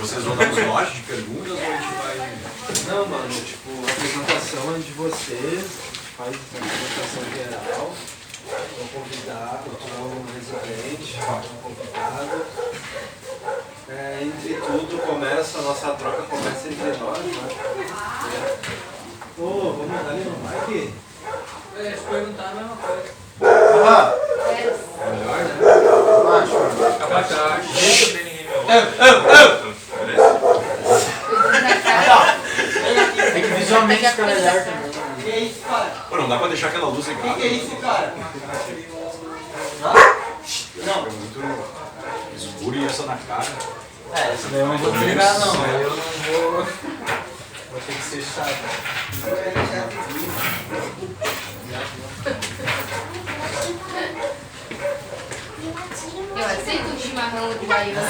Vocês vão dar um lote de perguntas ou a gente vai... Não, mano, tipo, a apresentação é de vocês, a gente faz a apresentação geral, o convidado, o residente, o convidado. Entre tudo, começa, a nossa troca começa entre nós, né? Ô, vamos ali no mic? Eles perguntaram a mesma coisa. Ah! É melhor, né? Acho. Capaz que a gente não tem ninguém me É que visualmente fica melhor também. Que é isso, cara? Pô, não dá pra deixar aquela luz ligada. Que é isso, cara? Não, é muito escuro e essa na cara. Essa daí eu não vou desligar não, eu não vou... Vou ter que ser chato. Eu aceito o chimarrão uruguaiano.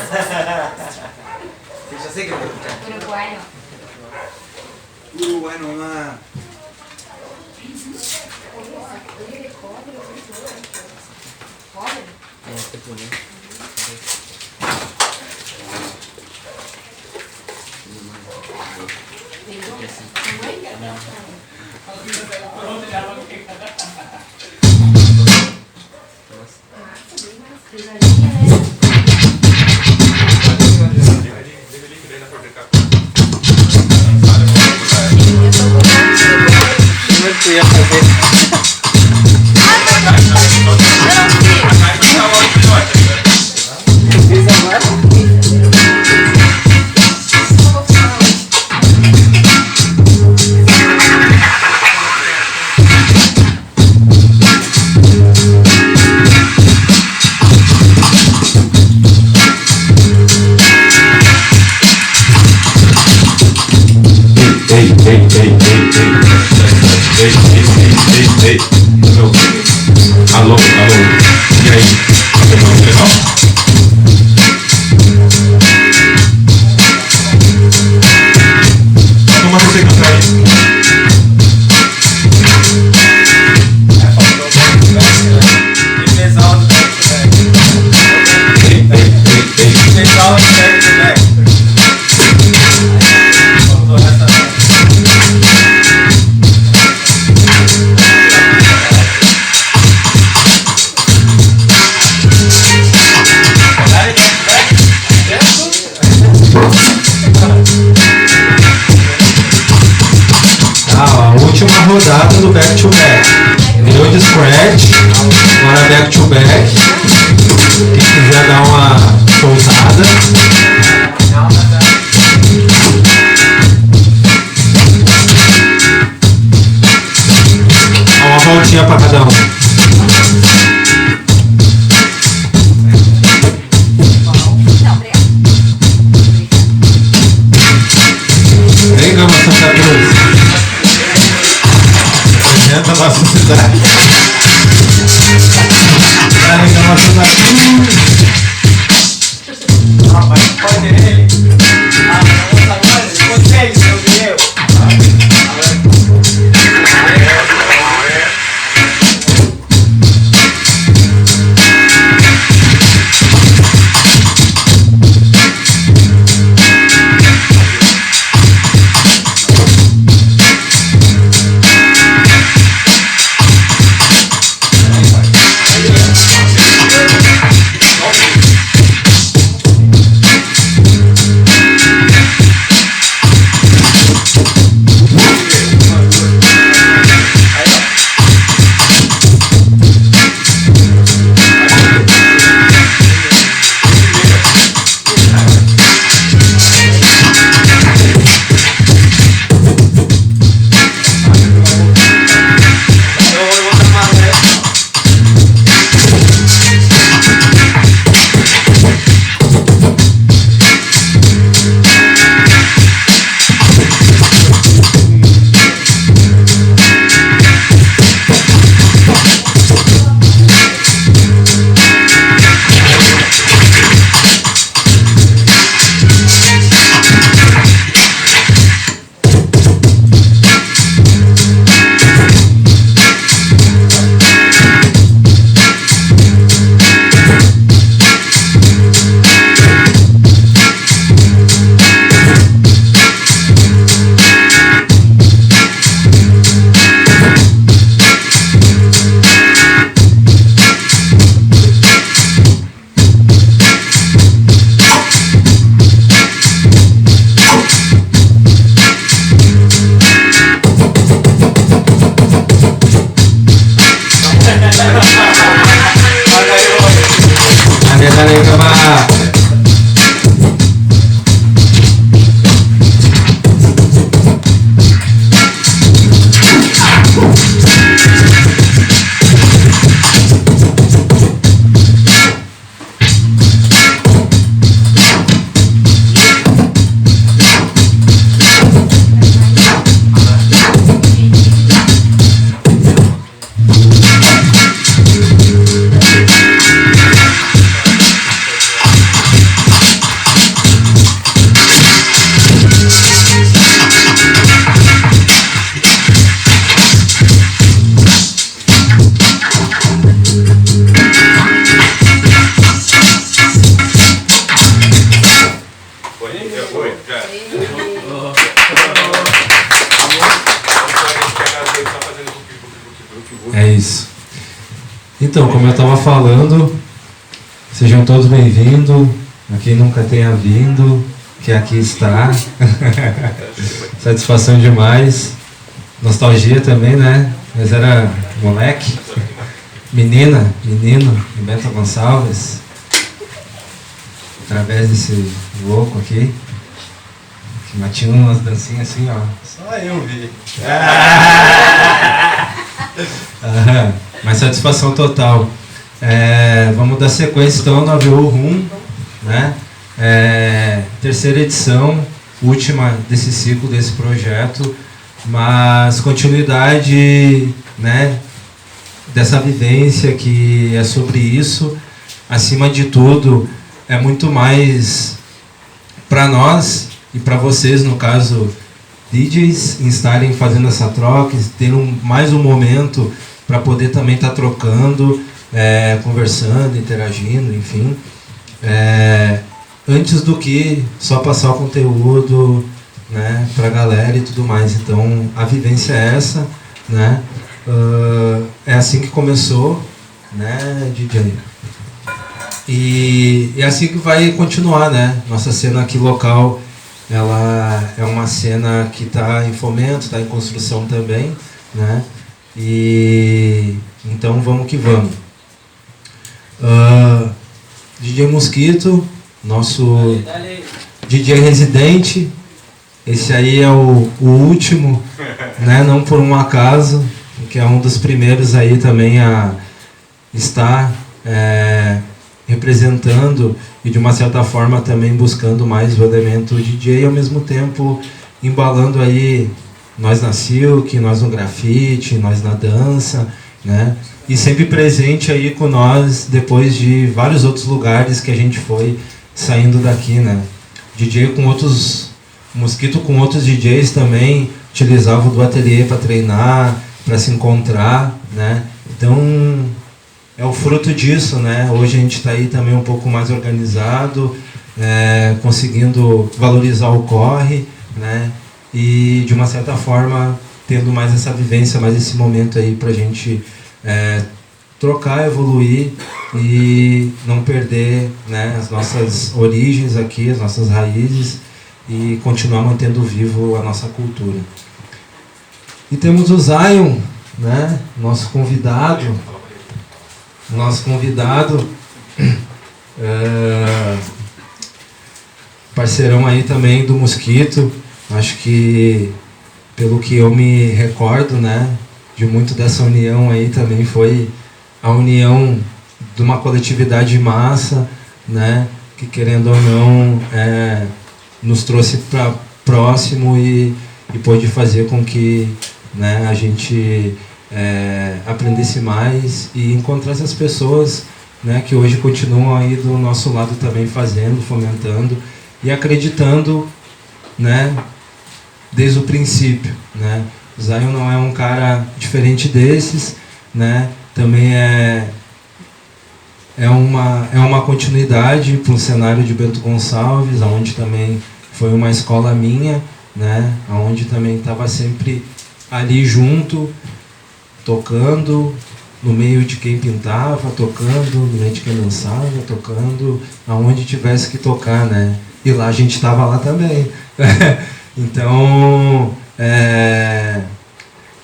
Você já sei que eu vou ficar. Uruguai não. Uruguai não é. Tem bonito. Ei, alô, e aí? Tá bom, legal? Toma receita. fala de back to back. Vamos do resto da A última rodada do back to back. Deu de scratch, agora back to back. Quem quiser dar uma soltada. Dá uma voltinha para cada um. Vem, Gama Santa Cruz. Representa a nossa cidade. Vem, Gama Santa Cruz. Ah, mas pode ele. Ah, vamos agora. Consegue, seu Guilherme. É isso. Então, como eu estava falando, sejam todos bem-vindos. A quem nunca tenha vindo, que aqui está. Satisfação demais. Nostalgia também, né? Mas era moleque. Menino, Beto Gonçalves. Através desse louco aqui. Que matinha umas dancinhas assim, ó. Só eu vi. Mas satisfação total. Vamos dar sequência então na VU Rum, né? Terceira edição, última desse ciclo, desse projeto, mas continuidade, né, dessa vivência que é sobre isso. Acima de tudo, é muito mais para nós e para vocês, no caso DJs, estarem fazendo essa troca, ter mais um momento para poder também estar trocando, conversando, interagindo, enfim. antes do que só passar o conteúdo, né, para a galera e tudo mais. Então a vivência é essa, né? É assim que começou, né, DJ? E é assim que vai continuar, né? Nossa cena aqui local, ela é uma cena que está em fomento, está em construção também, né? E então vamos que vamos. DJ Mosquito, nosso DJ residente, esse aí é o último, né? Não por um acaso, que é um dos primeiros aí também a estar representando e de uma certa forma também buscando mais o elemento DJ e ao mesmo tempo embalando aí nós na Silk, nós no grafite, nós na dança, né? E sempre presente aí com nós depois de vários outros lugares que a gente foi saindo daqui, né? DJ com outros, Mosquito com outros DJs também utilizava do ateliê para treinar, para se encontrar, né? Então é o fruto disso, né? Hoje a gente está aí também um pouco mais organizado, conseguindo valorizar o corre, né? E de uma certa forma tendo mais essa vivência, mais esse momento aí para a gente trocar, evoluir e não perder, né, as nossas origens aqui, as nossas raízes e continuar mantendo vivo a nossa cultura. E temos o Zion, né, nosso convidado, parceirão aí também do Mosquito. Acho que, pelo que eu me recordo, né, de muito dessa união aí também foi a união de uma coletividade massa, né, que querendo ou não nos trouxe para próximo e pôde fazer com que, né, a gente aprendesse mais e encontrasse as pessoas, né, que hoje continuam aí do nosso lado também fazendo, fomentando e acreditando, né, desde o princípio, né. O Zion não é um cara diferente desses, né, também é uma continuidade para um cenário de Bento Gonçalves, onde também foi uma escola minha, né, onde também estava sempre ali junto, tocando, no meio de quem pintava, tocando, no meio de quem dançava, tocando, aonde tivesse que tocar, né? E lá a gente estava lá também. Então, é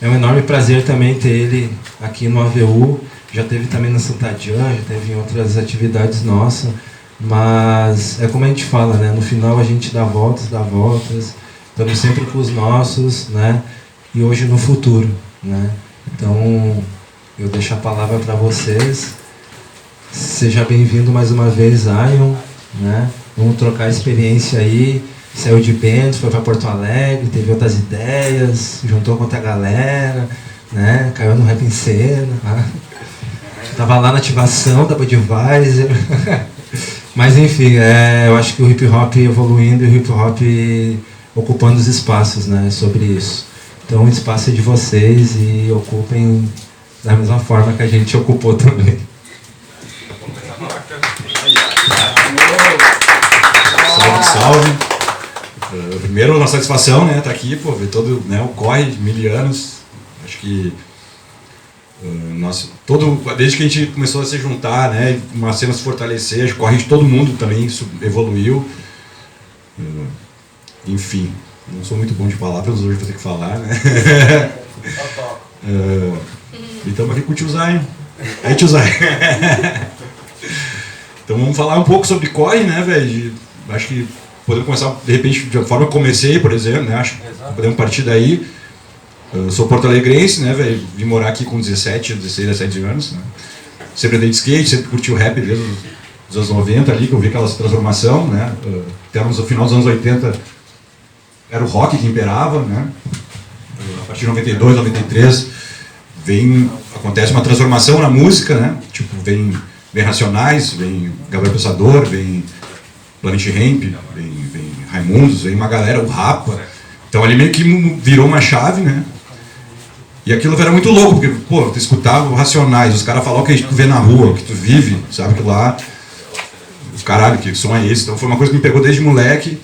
um enorme prazer também ter ele aqui no AVU. Já teve também na Santa Jan, já teve em outras atividades nossas. Mas é como a gente fala, né? No final a gente dá voltas, estamos sempre com os nossos, né? E hoje no futuro, né? Então, eu deixo a palavra para vocês. Seja bem-vindo mais uma vez, Zion, né? Vamos trocar experiência aí. Saiu de Bento, foi para Porto Alegre, teve outras ideias, juntou com outra galera, né? Caiu no Rap em Cena, né? Tava lá na ativação da Budweiser. Mas enfim, eu acho que o hip hop evoluindo e o hip hop ocupando os espaços, né? Sobre isso. Então o espaço é de vocês e ocupem da mesma forma que a gente ocupou também. Salve, salve. Primeiro, uma satisfação, né, tá aqui, pô, ver todo, né, o corre de 1000 anos. Acho que desde que a gente começou a se juntar, né, uma cena se fortalecer, acho que o corre de todo mundo também evoluiu. Enfim, não sou muito bom de palavras, hoje vou ter que falar, né. E estamos aqui com o tio Zion. É, tio Zion. Então vamos falar um pouco sobre corre, né, velho. Acho que podemos começar, de repente, de uma forma que eu comecei, por exemplo, né? Acho que podemos partir daí. Eu sou porto-alegrense, né, velho? Vim morar aqui com 16, 17 anos, né? Sempre andei de skate, sempre curti o rap desde os anos 90 ali, que eu vi aquela transformação, né? Até no final dos anos 80 era o rock que imperava, né? A partir de 92, 93 acontece uma transformação na música, né? Tipo, vem Racionais, vem Gabriel Pensador, vem Planet Hemp, vem Raimundos, vem uma galera, o Rapa. Então ali meio que virou uma chave, né? E aquilo era muito louco, porque, pô, tu escutava Racionais, os caras falavam o que tu vê na rua, o que tu vive, sabe? Que lá caralho, que som é esse? Então foi uma coisa que me pegou desde moleque.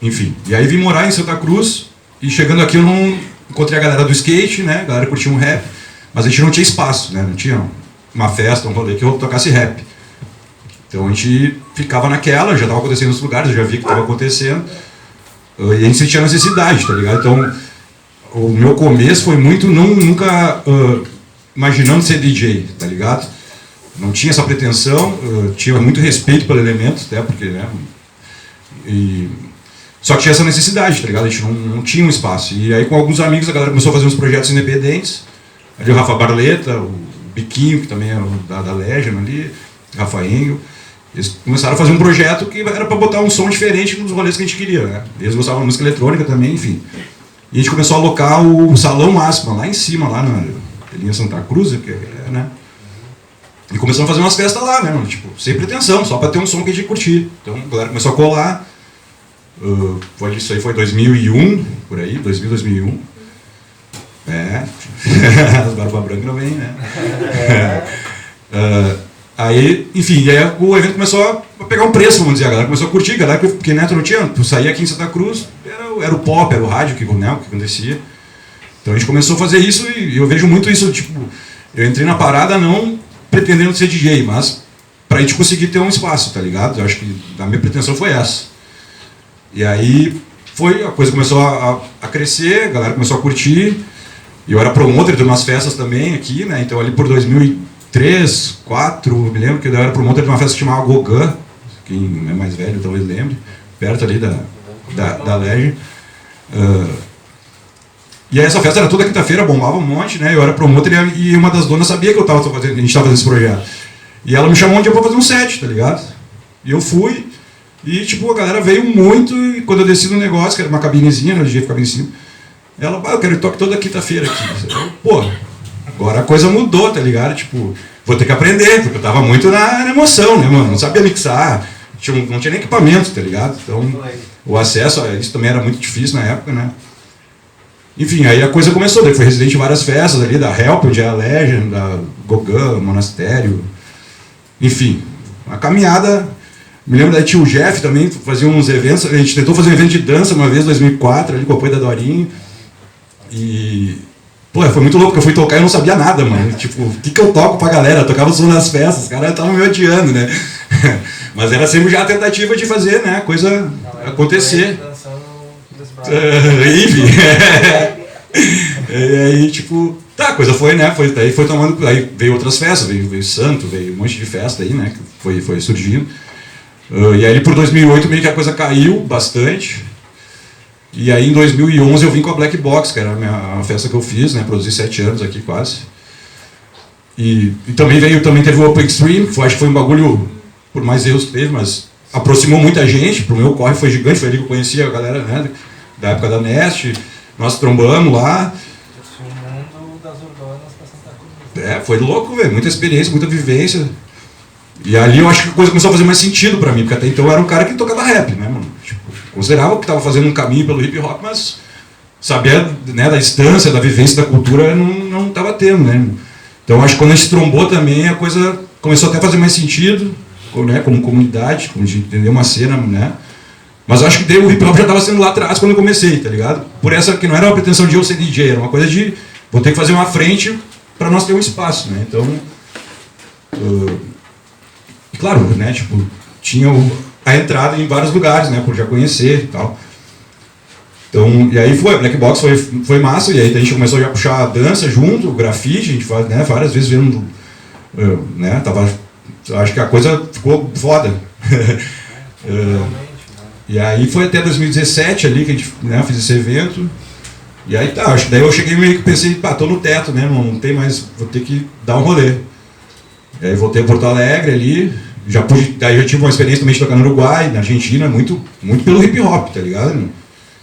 Enfim, e aí vim morar em Santa Cruz, e chegando aqui eu não encontrei a galera do skate, né? A galera curtia um rap, mas a gente não tinha espaço, né? Não tinha uma festa, um rolê que eu tocasse rap. Então a gente ficava naquela, já estava acontecendo nos lugares, eu já vi que estava acontecendo, e a gente sentia necessidade, tá ligado? Então o meu começo foi muito, nunca imaginando ser DJ, tá ligado? Não tinha essa pretensão, tinha muito respeito pelo elemento, até porque, né? Só que tinha essa necessidade, tá ligado? A gente não tinha um espaço. E aí com alguns amigos a galera começou a fazer uns projetos independentes. Ali o Rafa Barleta, o Biquinho, que também era da Legion ali, Rafa Engel. Eles começaram a fazer um projeto que era para botar um som diferente nos rolês que a gente queria, né? Eles gostavam de música eletrônica também, enfim. E a gente começou a alocar o Salão Máxima, lá em cima, lá na linha Santa Cruz, que é, né? E começamos a fazer umas festas lá, né? Tipo, sem pretensão, só para ter um som que a gente curtir. Então a galera começou a colar. Isso aí foi 2001, por aí, 2001. As barbas brancas não vêm, né? Aí, enfim, aí o evento começou a pegar um preço, vamos dizer, a galera começou a curtir, a galera, porque neto não tinha, tu saía aqui em Santa Cruz, era o pop, era o rádio que, né, o que acontecia. Então a gente começou a fazer isso e eu vejo muito isso, tipo, eu entrei na parada não pretendendo ser DJ, mas pra gente conseguir ter um espaço, tá ligado? Eu acho que a minha pretensão foi essa. E aí a coisa começou a crescer, a galera começou a curtir, e eu era promotor de umas festas também aqui, né? Então ali por 2003, 2004, me lembro que eu era promotor de uma festa que chamava Gogã, quem é mais velho talvez lembre, perto ali da Legend. E aí essa festa era toda quinta-feira, bombava um monte, né? Eu era promotor e uma das donas sabia que a gente estava fazendo esse projeto. E ela me chamou um dia para fazer um set, tá ligado? E eu fui, e tipo, a galera veio muito, e quando eu desci no negócio, que era uma cabinezinha, né? O DJ ficava em cima, ela, eu quero que toque toda quinta-feira aqui. Pô, agora a coisa mudou, tá ligado? Tipo, vou ter que aprender, porque eu tava muito na emoção, né, mano? Não sabia mixar, não tinha nem equipamento, tá ligado? Então, o acesso a isso também era muito difícil na época, né? Enfim, aí a coisa começou, daí foi residente em várias festas ali, da Help, onde é a Legend, da Gogã, Monastério, enfim, uma caminhada. Me lembro da tio Jeff também, fazia uns eventos, a gente tentou fazer um evento de dança uma vez, em 2004, ali com o apoio da Dorinho, e pô, foi muito louco, porque eu fui tocar e eu não sabia nada, mano, tipo, o que eu toco pra galera? Eu tocava som nas festas, os caras estavam me odiando, né? Mas era sempre já a tentativa de fazer, né, a coisa acontecer. Enfim. E aí, tipo, tá, a coisa foi, né? Daí foi tomando. Aí veio outras festas, veio Santo, veio um monte de festa aí, né? Que foi surgindo. E aí por 2008 meio que a coisa caiu bastante. E aí em 2011 eu vim com a Black Box, que era a festa que eu fiz, né? Produzi 7 anos aqui quase. E também teve o Open Extreme, acho que foi um bagulho, por mais erros que teve, mas aproximou muita gente. Pro meu corre foi gigante, foi ali que eu conhecia a galera, né? Da época da Nest, nós trombamos lá. Foi louco, velho, muita experiência, muita vivência. E ali eu acho que a coisa começou a fazer mais sentido pra mim, porque até então eu era um cara que tocava rap, né, mano? Tipo, considerava que tava fazendo um caminho pelo hip hop, mas sabia, né, da distância, da vivência, da cultura, não tava tendo, né? Então acho que quando a gente trombou também, a coisa começou até a fazer mais sentido, né, como comunidade, como a gente entendeu uma cena, né? Mas eu acho que o hip hop já estava sendo lá atrás quando eu comecei, tá ligado? Por essa que não era uma pretensão de eu ser DJ, era uma coisa de vou ter que fazer uma frente para nós ter um espaço, né? Então, claro, né? Tipo, tinha a entrada em vários lugares, né? Por já conhecer e tal. Então, e aí a Black Box foi massa, e aí a gente começou já a puxar a dança junto, o grafite, a gente faz, né? Várias vezes vendo, né? Acho que a coisa ficou foda. E aí foi até 2017 ali que a gente, né, fez esse evento. E aí tá, acho que daí eu cheguei meio que pensei, pá, tô no teto, né, não tem mais, vou ter que dar um rolê. E aí voltei a Porto Alegre ali, daí já tive uma experiência também de tocar no Uruguai, na Argentina, muito pelo hip hop, tá ligado?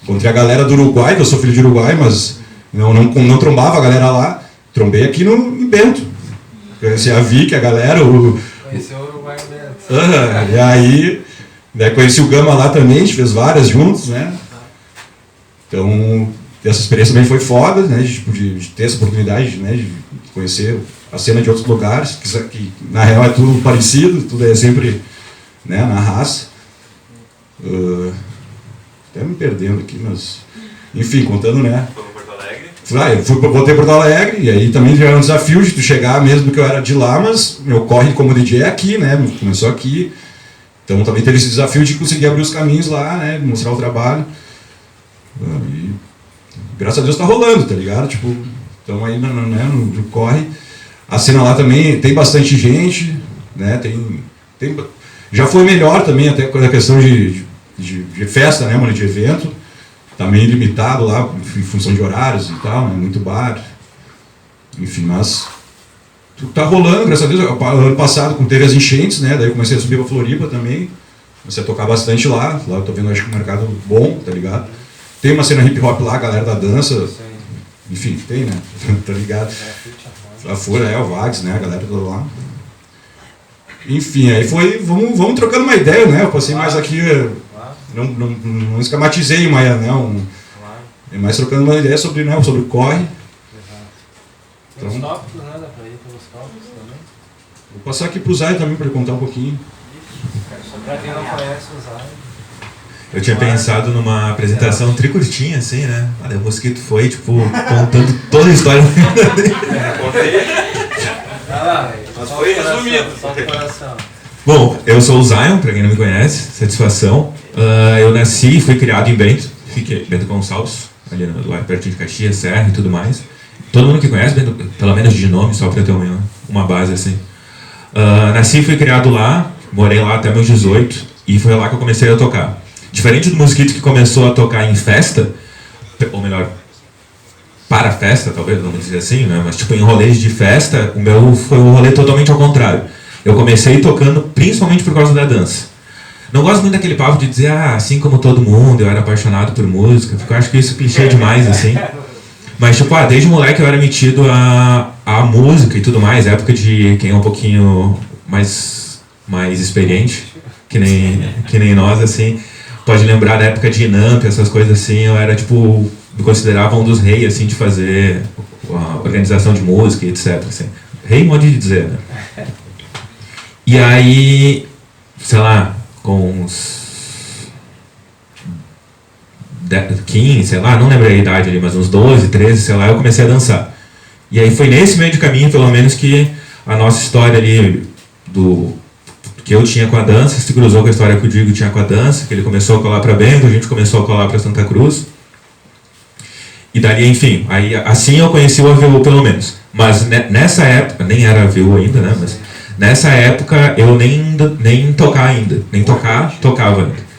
Encontrei a galera do Uruguai, que eu sou filho de Uruguai, mas não trombava a galera lá, trombei aqui em Bento. Conheci a Vicky, a galera, Conheceu o Uruguai em Bento. E aí... Daí conheci o Gama lá também, a gente fez várias juntos, né? Então, essa experiência também foi foda, né? De ter essa oportunidade, né? De conhecer a cena de outros lugares, que na real é tudo parecido, tudo é sempre, né, na raça. Até me perdendo aqui, mas... Enfim, contando, né? Eu voltei para Porto Alegre, e aí também já era um desafio de tu chegar, mesmo que eu era de lá, mas meu corre como DJ é aqui, né? Começou aqui. Então também teve esse desafio de conseguir abrir os caminhos lá, né? Mostrar o trabalho. E graças a Deus tá rolando, tá ligado? Tipo, estamos aí no corre. A cena lá também tem bastante gente, né? Já foi melhor também, até com a questão de festa, né, mano? De evento. Tá meio limitado lá, em função de horários e tal, né? Muito bar. Enfim, mas tá rolando, graças a Deus. Ano passado teve as enchentes, né? Daí eu comecei a subir pra Floripa também. Comecei a tocar bastante lá. Lá eu tô vendo, acho que um mercado bom, tá ligado? Tem uma cena hip hop lá, a galera da dança. Enfim, tem, né? Tá ligado? A Fura, o Vags, né? A galera toda lá. Enfim, aí foi, vamos trocando uma ideia, né? Eu passei mais aqui, não esquematizei uma, né? Mais trocando uma ideia sobre, né, sobre o corre. Tem os tópicos, né? Dá pra ir pelos tópicos também. Vou passar aqui pro Zay também para ele contar um pouquinho. Só pra quem não conhece o Zay. Eu tinha pensado numa apresentação tricurtinha, assim, né? Olha, o Mosquito foi, tipo, contando toda a história. Mas foi resumido. Só do coração. Bom, eu sou o Zion, pra quem não me conhece, satisfação. Eu nasci e fui criado em Bento, fiquei Bento Gonçalves, ali lá perto de Caxias, Serra e tudo mais. Todo mundo que conhece Bento, pelo menos de nome, só pra ter uma base assim. Nasci e fui criado lá, morei lá até meus 18 e foi lá que eu comecei a tocar. Diferente do Mosquito que começou a tocar em festa, ou melhor, para festa, talvez, vamos dizer assim, né? Mas tipo em rolês de festa, o meu foi um rolê totalmente ao contrário. Eu comecei tocando principalmente por causa da dança. Não gosto muito daquele papo de dizer, assim como todo mundo, eu era apaixonado por música, porque eu acho que isso é clichê demais, assim. Mas tipo, desde moleque eu era metido a música e tudo mais, época de quem é um pouquinho mais experiente, que nem nós, assim, pode lembrar da época de Inamp, essas coisas assim, eu era tipo, me considerava um dos reis, assim, de fazer a organização de música e etc, assim. Rei, modo de dizer, né? E aí, sei lá, com uns 15, sei lá, não lembro a idade ali, mas uns 12, 13, sei lá, eu comecei a dançar. E aí foi nesse meio de caminho, pelo menos, que a nossa história ali, que eu tinha com a dança, se cruzou com a história que o Diego tinha com a dança, que ele começou a colar para Bento, a gente começou a colar para Santa Cruz. E dali, enfim, aí assim eu conheci o AVU, pelo menos. Mas nessa época, nem era AVU ainda, né, mas nessa época eu nem tocar ainda, nem tocava ainda.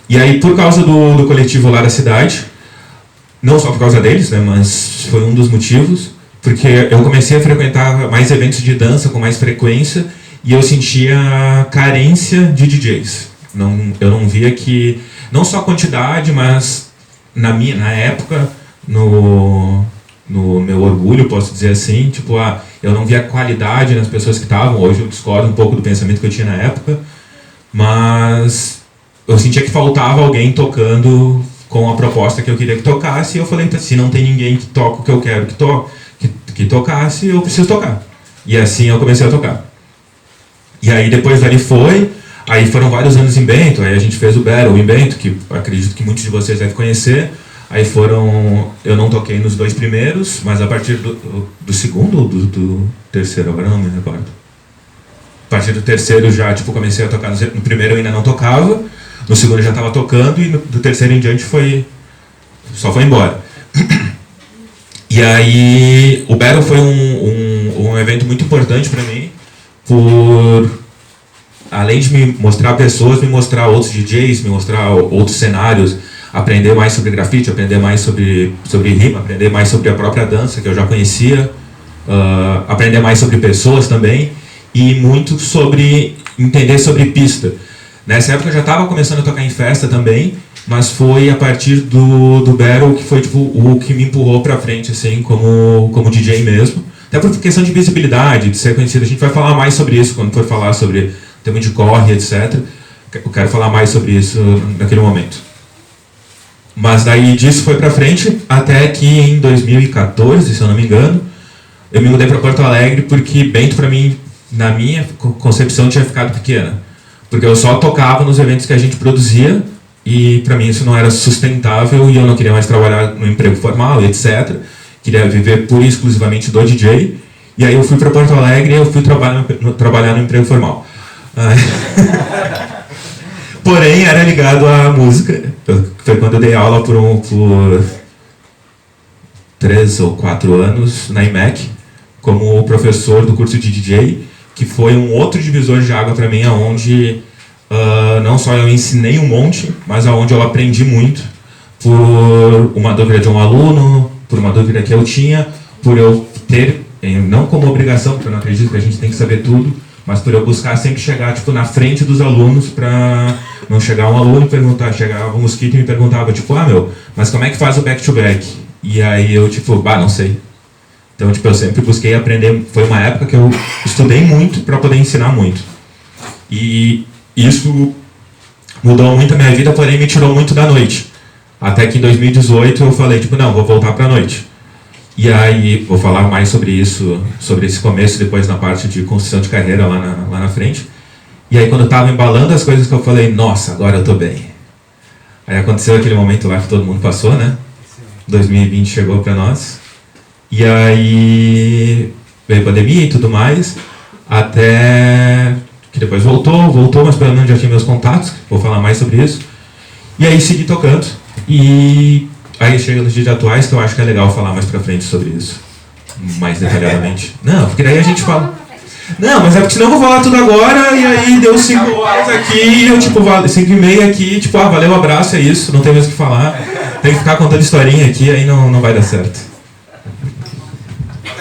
E aí, por causa do coletivo lá da cidade, não só por causa deles, né, mas foi um dos motivos, porque eu comecei a frequentar mais eventos de dança com mais frequência e eu sentia carência de DJs. Eu não via que, não só a quantidade, mas na época, no meu orgulho, posso dizer assim, tipo, eu não via qualidade nas pessoas que estavam. Hoje eu discordo um pouco do pensamento que eu tinha na época, mas eu sentia que faltava alguém tocando com a proposta que eu queria que tocasse, e eu falei, se não tem ninguém que toca o que eu quero que tocasse, eu preciso tocar. E assim eu comecei a tocar. E aí depois dali aí foram vários anos em Bento, aí a gente fez o Battle em Bento, que acredito que muitos de vocês devem conhecer. Aí eu não toquei nos 2 primeiros, mas a partir do segundo ou do terceiro, agora não me recordo. A partir do terceiro já, tipo, comecei a tocar. No primeiro eu ainda não tocava, no segundo eu já estava tocando, e do terceiro em diante só foi embora. E aí o Battle foi um evento muito importante para mim, além de me mostrar pessoas, me mostrar outros DJs, me mostrar outros cenários, aprender mais sobre grafite, aprender mais sobre rima, aprender mais sobre a própria dança, que eu já conhecia, aprender mais sobre pessoas também, e muito sobre entender sobre pista. Nessa época eu já estava começando a tocar em festa também, mas foi a partir do Battle que foi tipo, o que me empurrou para frente, assim, como DJ mesmo. Até por questão de visibilidade, de ser conhecido. A gente vai falar mais sobre isso quando for falar sobre tema de corre, etc. Eu quero falar mais sobre isso naquele momento. Mas daí disso foi pra frente, até que em 2014, se eu não me engano, eu me mudei para Porto Alegre porque Bento, para mim, na minha concepção, tinha ficado pequena. Porque eu só tocava nos eventos que a gente produzia e para mim isso não era sustentável e eu não queria mais trabalhar no emprego formal, etc. Queria viver pura e exclusivamente do DJ. E aí eu fui para Porto Alegre e eu fui trabalhar no emprego formal. Porém, era ligado à música. Foi quando eu dei aula por 3 ou 4 anos na IMEC, como professor do curso de DJ, que foi um outro divisor de água para mim, onde não só eu ensinei um monte, mas onde eu aprendi muito, por uma dúvida de um aluno, por uma dúvida que eu tinha, por eu ter, não como obrigação, porque eu não acredito que a gente tem que saber tudo, mas por eu buscar sempre chegar tipo, na frente dos alunos, para não chegar um aluno e perguntar, chegava um mosquito e me perguntava, tipo, mas como é que faz o back-to-back? E aí eu, tipo, não sei. Então, tipo, eu sempre busquei aprender. Foi uma época que eu estudei muito para poder ensinar muito. E isso mudou muito a minha vida, porém me tirou muito da noite. Até que em 2018 eu falei, tipo, não, vou voltar para a noite. E aí, vou falar mais sobre isso, sobre esse começo, depois na parte de construção de carreira lá na frente. E aí, quando eu estava embalando as coisas que eu falei, nossa, agora eu tô bem. Aí aconteceu aquele momento lá que todo mundo passou, né? 2020 chegou para nós. E aí veio a pandemia e tudo mais, até que depois voltou, mas pelo menos já tinha meus contatos, vou falar mais sobre isso. E aí segui tocando, e aí chega nos dias atuais, que eu acho que é legal falar mais pra frente sobre isso, mais detalhadamente. Não, porque daí a gente fala... Não, mas é porque senão eu vou falar tudo agora, e aí deu 5 horas aqui, e eu tipo, 5h30 aqui, tipo, valeu, abraço, é isso, não tem mais o que falar. Tem que ficar contando historinha aqui, aí não vai dar certo.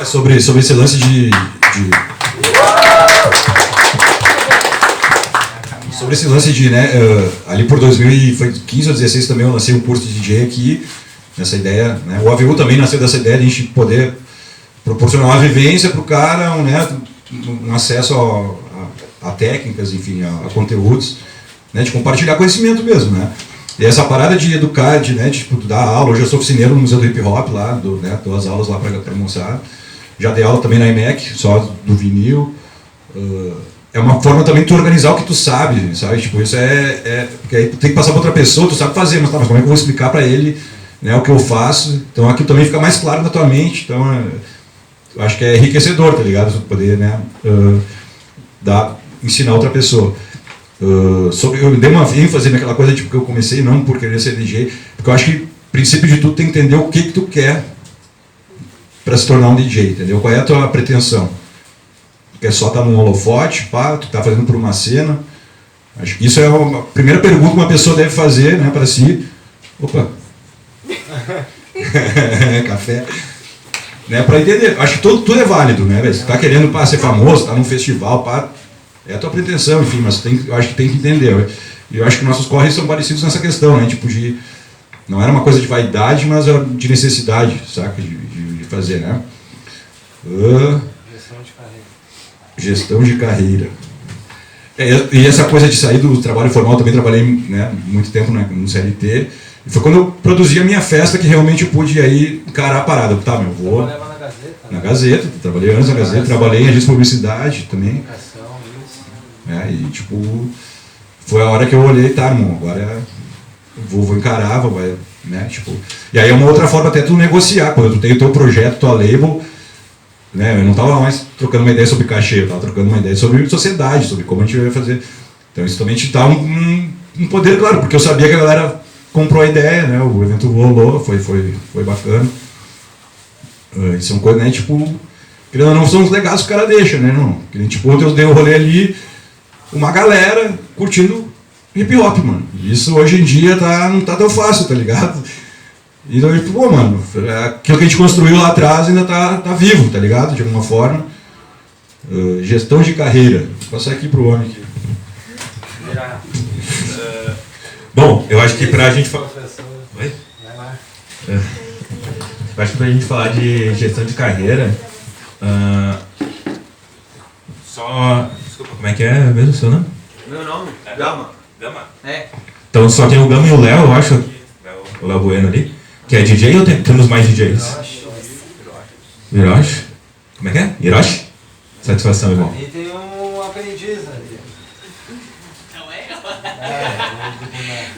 Sobre esse lance sobre esse lance de, né, ali por 2015 ou 2016 também eu lancei um curso de DJ aqui, nessa ideia, né, o AVU também nasceu dessa ideia de a gente poder proporcionar uma vivência para o cara, um acesso a técnicas, enfim, a conteúdos, né, de compartilhar conhecimento mesmo, né. E essa parada de educar, de tipo, dar aula, hoje eu sou oficineiro no Museu do Hip Hop lá, dou as aulas lá para moçada. Já dei aula também na IMEC, só do vinil. É uma forma também de tu organizar o que tu sabe? Tipo, isso porque aí tu tem que passar para outra pessoa, tu sabe fazer, mas como é que eu vou explicar para ele, né, o que eu faço? Então aquilo também fica mais claro na tua mente, então eu acho que é enriquecedor, tá ligado? Tu poder, né, ensinar outra pessoa. Eu dei uma ênfase naquela coisa tipo, que eu comecei não por querer ser DJ, porque eu acho que o princípio de tudo tem que entender o que tu quer para se tornar um DJ, entendeu? Qual é a tua pretensão? Tu quer só estar num holofote, tu tá fazendo por uma cena? Acho que isso é a primeira pergunta que uma pessoa deve fazer, né, para si. Opa! Café. Né, para entender. Acho que tudo é válido, né? Você tá querendo ser famoso, tá num festival, é a tua pretensão, enfim, mas eu acho que tem que entender. Eu acho que nossos corres são parecidos nessa questão, né? Tipo não era uma coisa de vaidade, mas de necessidade, saca? De fazer, né? Gestão de carreira. E essa coisa de sair do trabalho formal, também trabalhei, né, muito tempo no CLT. E foi quando eu produzi a minha festa que realmente eu pude aí encarar a parada. Tá, meu, vou... Trabalhava na Gazeta? Na Gazeta, trabalhei antes na Gazeta, trabalhei em agência de publicidade também. E tipo, foi a hora que eu olhei, tá, irmão, agora vou encarar, né, tipo... E aí é uma outra forma até tu negociar, quando tu tem o teu projeto, tua label, né, eu não tava mais trocando uma ideia sobre cachê, eu tava trocando uma ideia sobre sociedade, sobre como a gente ia fazer. Então isso também te dá um poder, claro, porque eu sabia que a galera comprou a ideia, né, o evento rolou, foi bacana. Isso é uma coisa, né, tipo, querendo ou não, são os legados que o cara deixa, né, não? Que nem, tipo, ontem eu dei um rolê ali, uma galera curtindo hip hop, mano. Isso hoje em dia não tá tão fácil, tá ligado? Então, tipo, mano, aquilo que a gente construiu lá atrás ainda tá vivo, tá ligado? De alguma forma. Gestão de carreira. Vou passar aqui pro homem aqui. Bom, eu acho que pra gente falar... Oi? Eu acho que pra gente falar de gestão de carreira, Desculpa, como é que é mesmo o seu nome? Meu nome? Gama. Gama? É. Então só tem o Gama e o Léo, eu acho, o Léo Bueno ali, que é DJ ou temos mais DJs? Viroche. Como é que é? Hiroshi? Satisfação, irmão. E tem um aprendiz ali. Não é?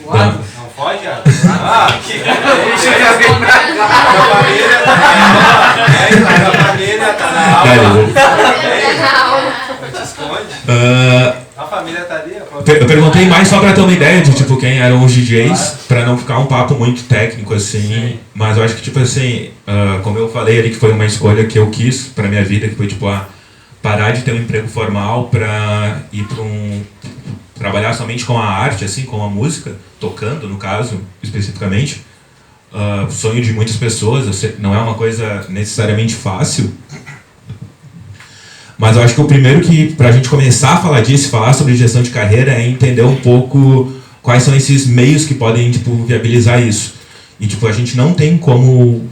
Não. Não pode, Adam? Deixa eu vir pra cá. A família tá na aula. Não te esconde. A família tá ali. Eu perguntei mais só pra ter uma ideia de tipo quem eram os DJs, pra não ficar um papo muito técnico assim. Sim. Mas eu acho que tipo assim, como eu falei ali que foi uma escolha que eu quis pra minha vida, que foi tipo parar de ter um emprego formal pra ir pra trabalhar somente com a arte, assim, com a música, tocando no caso especificamente. Sonho de muitas pessoas, eu sei, não é uma coisa necessariamente fácil. Mas eu acho que o primeiro que, pra gente começar a falar disso, falar sobre gestão de carreira, é entender um pouco quais são esses meios que podem, tipo, viabilizar isso. E, tipo, a gente não tem como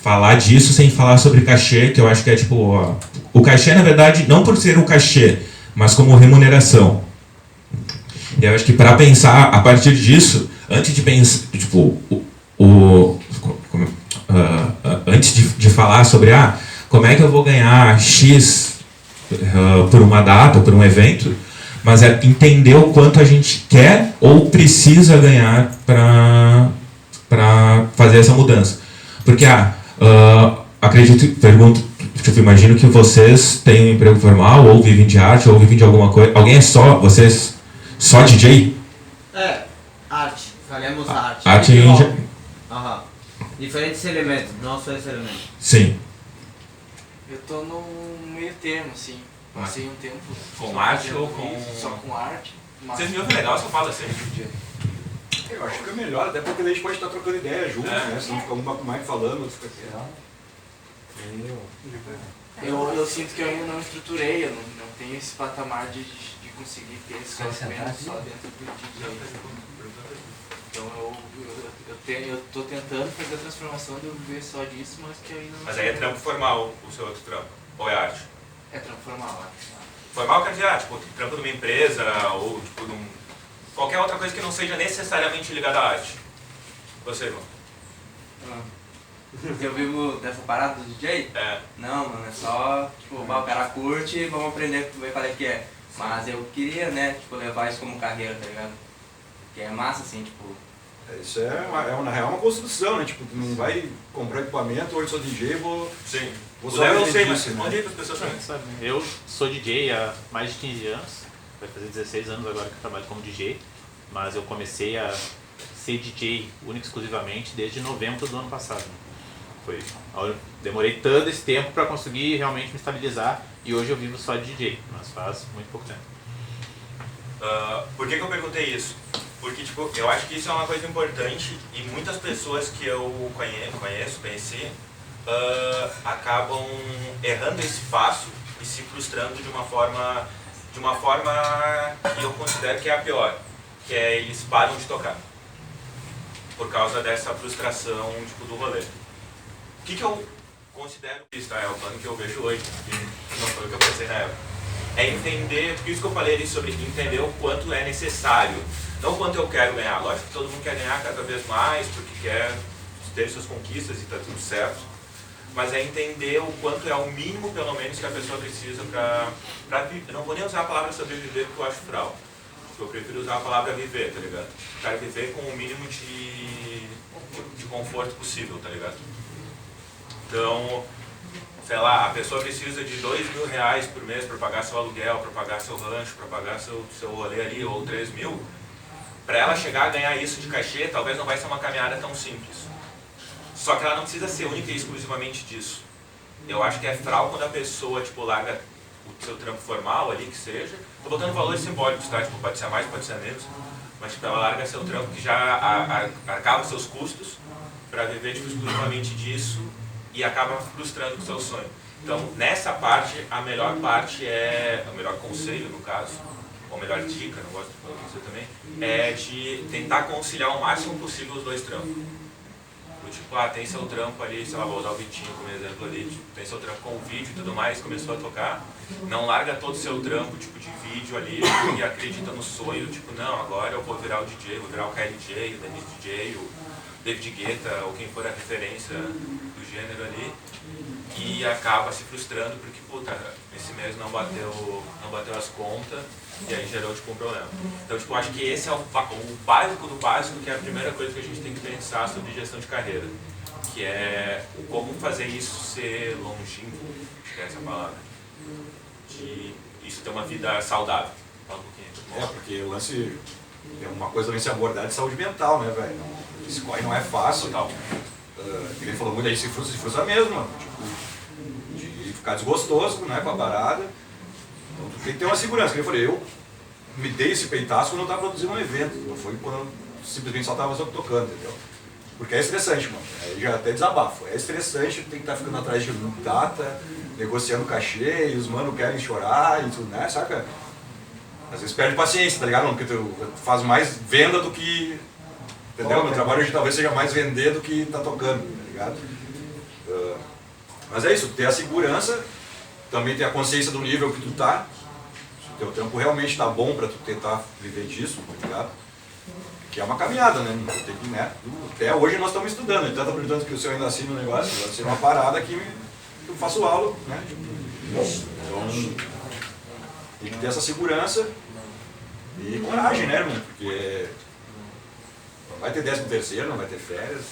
falar disso sem falar sobre cachê, que eu acho que é, tipo, o cachê, na verdade, não por ser o cachê, mas como remuneração. E eu acho que para pensar a partir disso, antes de pensar, tipo, antes de falar sobre, como é que eu vou ganhar X por uma data, por um evento, mas é entender o quanto a gente quer ou precisa ganhar para fazer essa mudança. Porque, imagino que vocês têm um emprego formal, ou vivem de arte, ou vivem de alguma coisa. Alguém vocês só DJ? Arte. Falemos arte. Arte em... Aham. Diferentes elementos, não só esse elemento. Sim. Eu tô no meio termo, assim. Passei um tempo. Com arte ou com... Só com arte. Mas... Vocês me ouvem legal se eu falo assim? Eu acho que é melhor, até porque a gente pode estar trocando ideia junto, né? Senão fica um mais falando, outro fica assim. Eu sinto que eu ainda não estruturei, eu não tenho esse patamar de conseguir ter esse conhecimento só dentro do DJ. Então eu tô tentando fazer a transformação de eu viver só disso, mas que eu ainda não... Mas aí é trampo formal o seu outro trampo? Ou é arte? É trampo formal, Formal quer dizer, tipo, trampo de uma empresa ou tipo qualquer outra coisa que não seja necessariamente ligada à arte. Você, irmão? Eu vivo dessa parada do DJ? Não, mano, é só, tipo, o cara curte e vamos aprender, ver qual é que é. Mas eu queria, né, tipo, levar isso como carreira, tá ligado? Que é massa, assim, tipo... Isso na real, uma construção, né? Tipo, tu não vai comprar equipamento, hoje sou DJ, vou só eu sei, disso, mas né? responde aí para as pessoas também. Eu sou DJ há mais de 15 anos, vai fazer 16 anos agora que eu trabalho como DJ, mas eu comecei a ser DJ único e exclusivamente desde novembro do ano passado. Demorei todo esse tempo para conseguir realmente me estabilizar e hoje eu vivo só de DJ, mas faz muito pouco tempo. Por que eu perguntei isso? Porque tipo, eu acho que isso é uma coisa importante e muitas pessoas que eu conheci, acabam errando esse passo e se frustrando de uma forma que eu considero que é a pior, que é eles param de tocar por causa dessa frustração tipo, do rolê. O que eu considero isso, tá? É o plano que eu vejo hoje, que não foi o que eu pensei na época. É entender, por isso que eu falei ali sobre entender o quanto é necessário, não o quanto eu quero ganhar. Lógico que todo mundo quer ganhar cada vez mais, porque quer ter suas conquistas e tá tudo certo. Mas é entender o quanto é o mínimo, pelo menos, que a pessoa precisa pra viver. Eu não vou nem usar a palavra sobreviver porque eu acho fral. Eu prefiro usar a palavra viver, tá ligado? Quero viver com o mínimo de conforto possível, tá ligado? Então, sei lá, a pessoa precisa de R$2.000 por mês para pagar seu aluguel, para pagar seu rancho, para pagar seu rolê ali, ou 3.000. Para ela chegar a ganhar isso de cachê, talvez não vai ser uma caminhada tão simples. Só que ela não precisa ser única e exclusivamente disso. Eu acho que é fral quando a pessoa, tipo, larga o seu trampo formal ali, que seja. Tô botando valores simbólicos, tá? Tipo, pode ser mais, pode ser menos. Mas, tipo, ela larga seu trampo que já arcava seus custos para viver, tipo, exclusivamente disso. E acaba frustrando o seu sonho. Então, nessa parte, a melhor parte é, o melhor conselho, no caso, ou a melhor dica, não gosto de falar conselho também, é de tentar conciliar o máximo possível os dois trampos. Tipo, tem seu trampo ali, sei lá, vou usar o Vitinho como exemplo ali, tipo, tem seu trampo com vídeo e tudo mais, começou a tocar, não larga todo o seu trampo, tipo, de vídeo ali e acredita no sonho, tipo, não, agora eu vou virar o DJ, vou virar o KLJ, o Dennis DJ, o David Guetta, ou quem for a referência do gênero ali, e acaba se frustrando porque, puta, esse mês não bateu as contas e aí gerou tipo um problema. Então, tipo, acho que esse é o básico do básico, que é a primeira coisa que a gente tem que pensar sobre gestão de carreira, que é como fazer isso ser longínquo, acho que é essa a palavra, de isso ter uma vida saudável. Fala um pouquinho. Porque o lance é uma coisa também se abordar de saúde mental, né, velho? Esse corre não é fácil. Total. Ele falou muito aí, se frustra mesmo, mano. Tipo, de ficar desgostoso, né, com a parada. Então tu tem que ter uma segurança. Como eu falei, eu me dei esse peitaço quando eu estava produzindo um evento. Não foi quando eu simplesmente só estava tocando, entendeu? Porque é estressante, mano. Aí já até desabafo. É estressante, tem que estar ficando atrás de data, negociando cachê, e os manos querem chorar e tudo, né, saca? Às vezes perde paciência, tá ligado? Porque tu faz mais venda do que... Entendeu? Meu trabalho hoje talvez seja mais vender do que tá tocando, tá ligado? Mas é isso, ter a segurança, também ter a consciência do nível que tu tá. Se o teu tempo realmente tá bom pra tu tentar viver disso, tá ligado? Que é uma caminhada, né? Tem que, né? Até hoje nós estamos estudando, ele tá perguntando que o senhor ainda assina o negócio, vai ser uma parada que eu faço aula, né? Então, tem que ter essa segurança e coragem, né, irmão? Porque não vai ter 13º, não vai ter férias.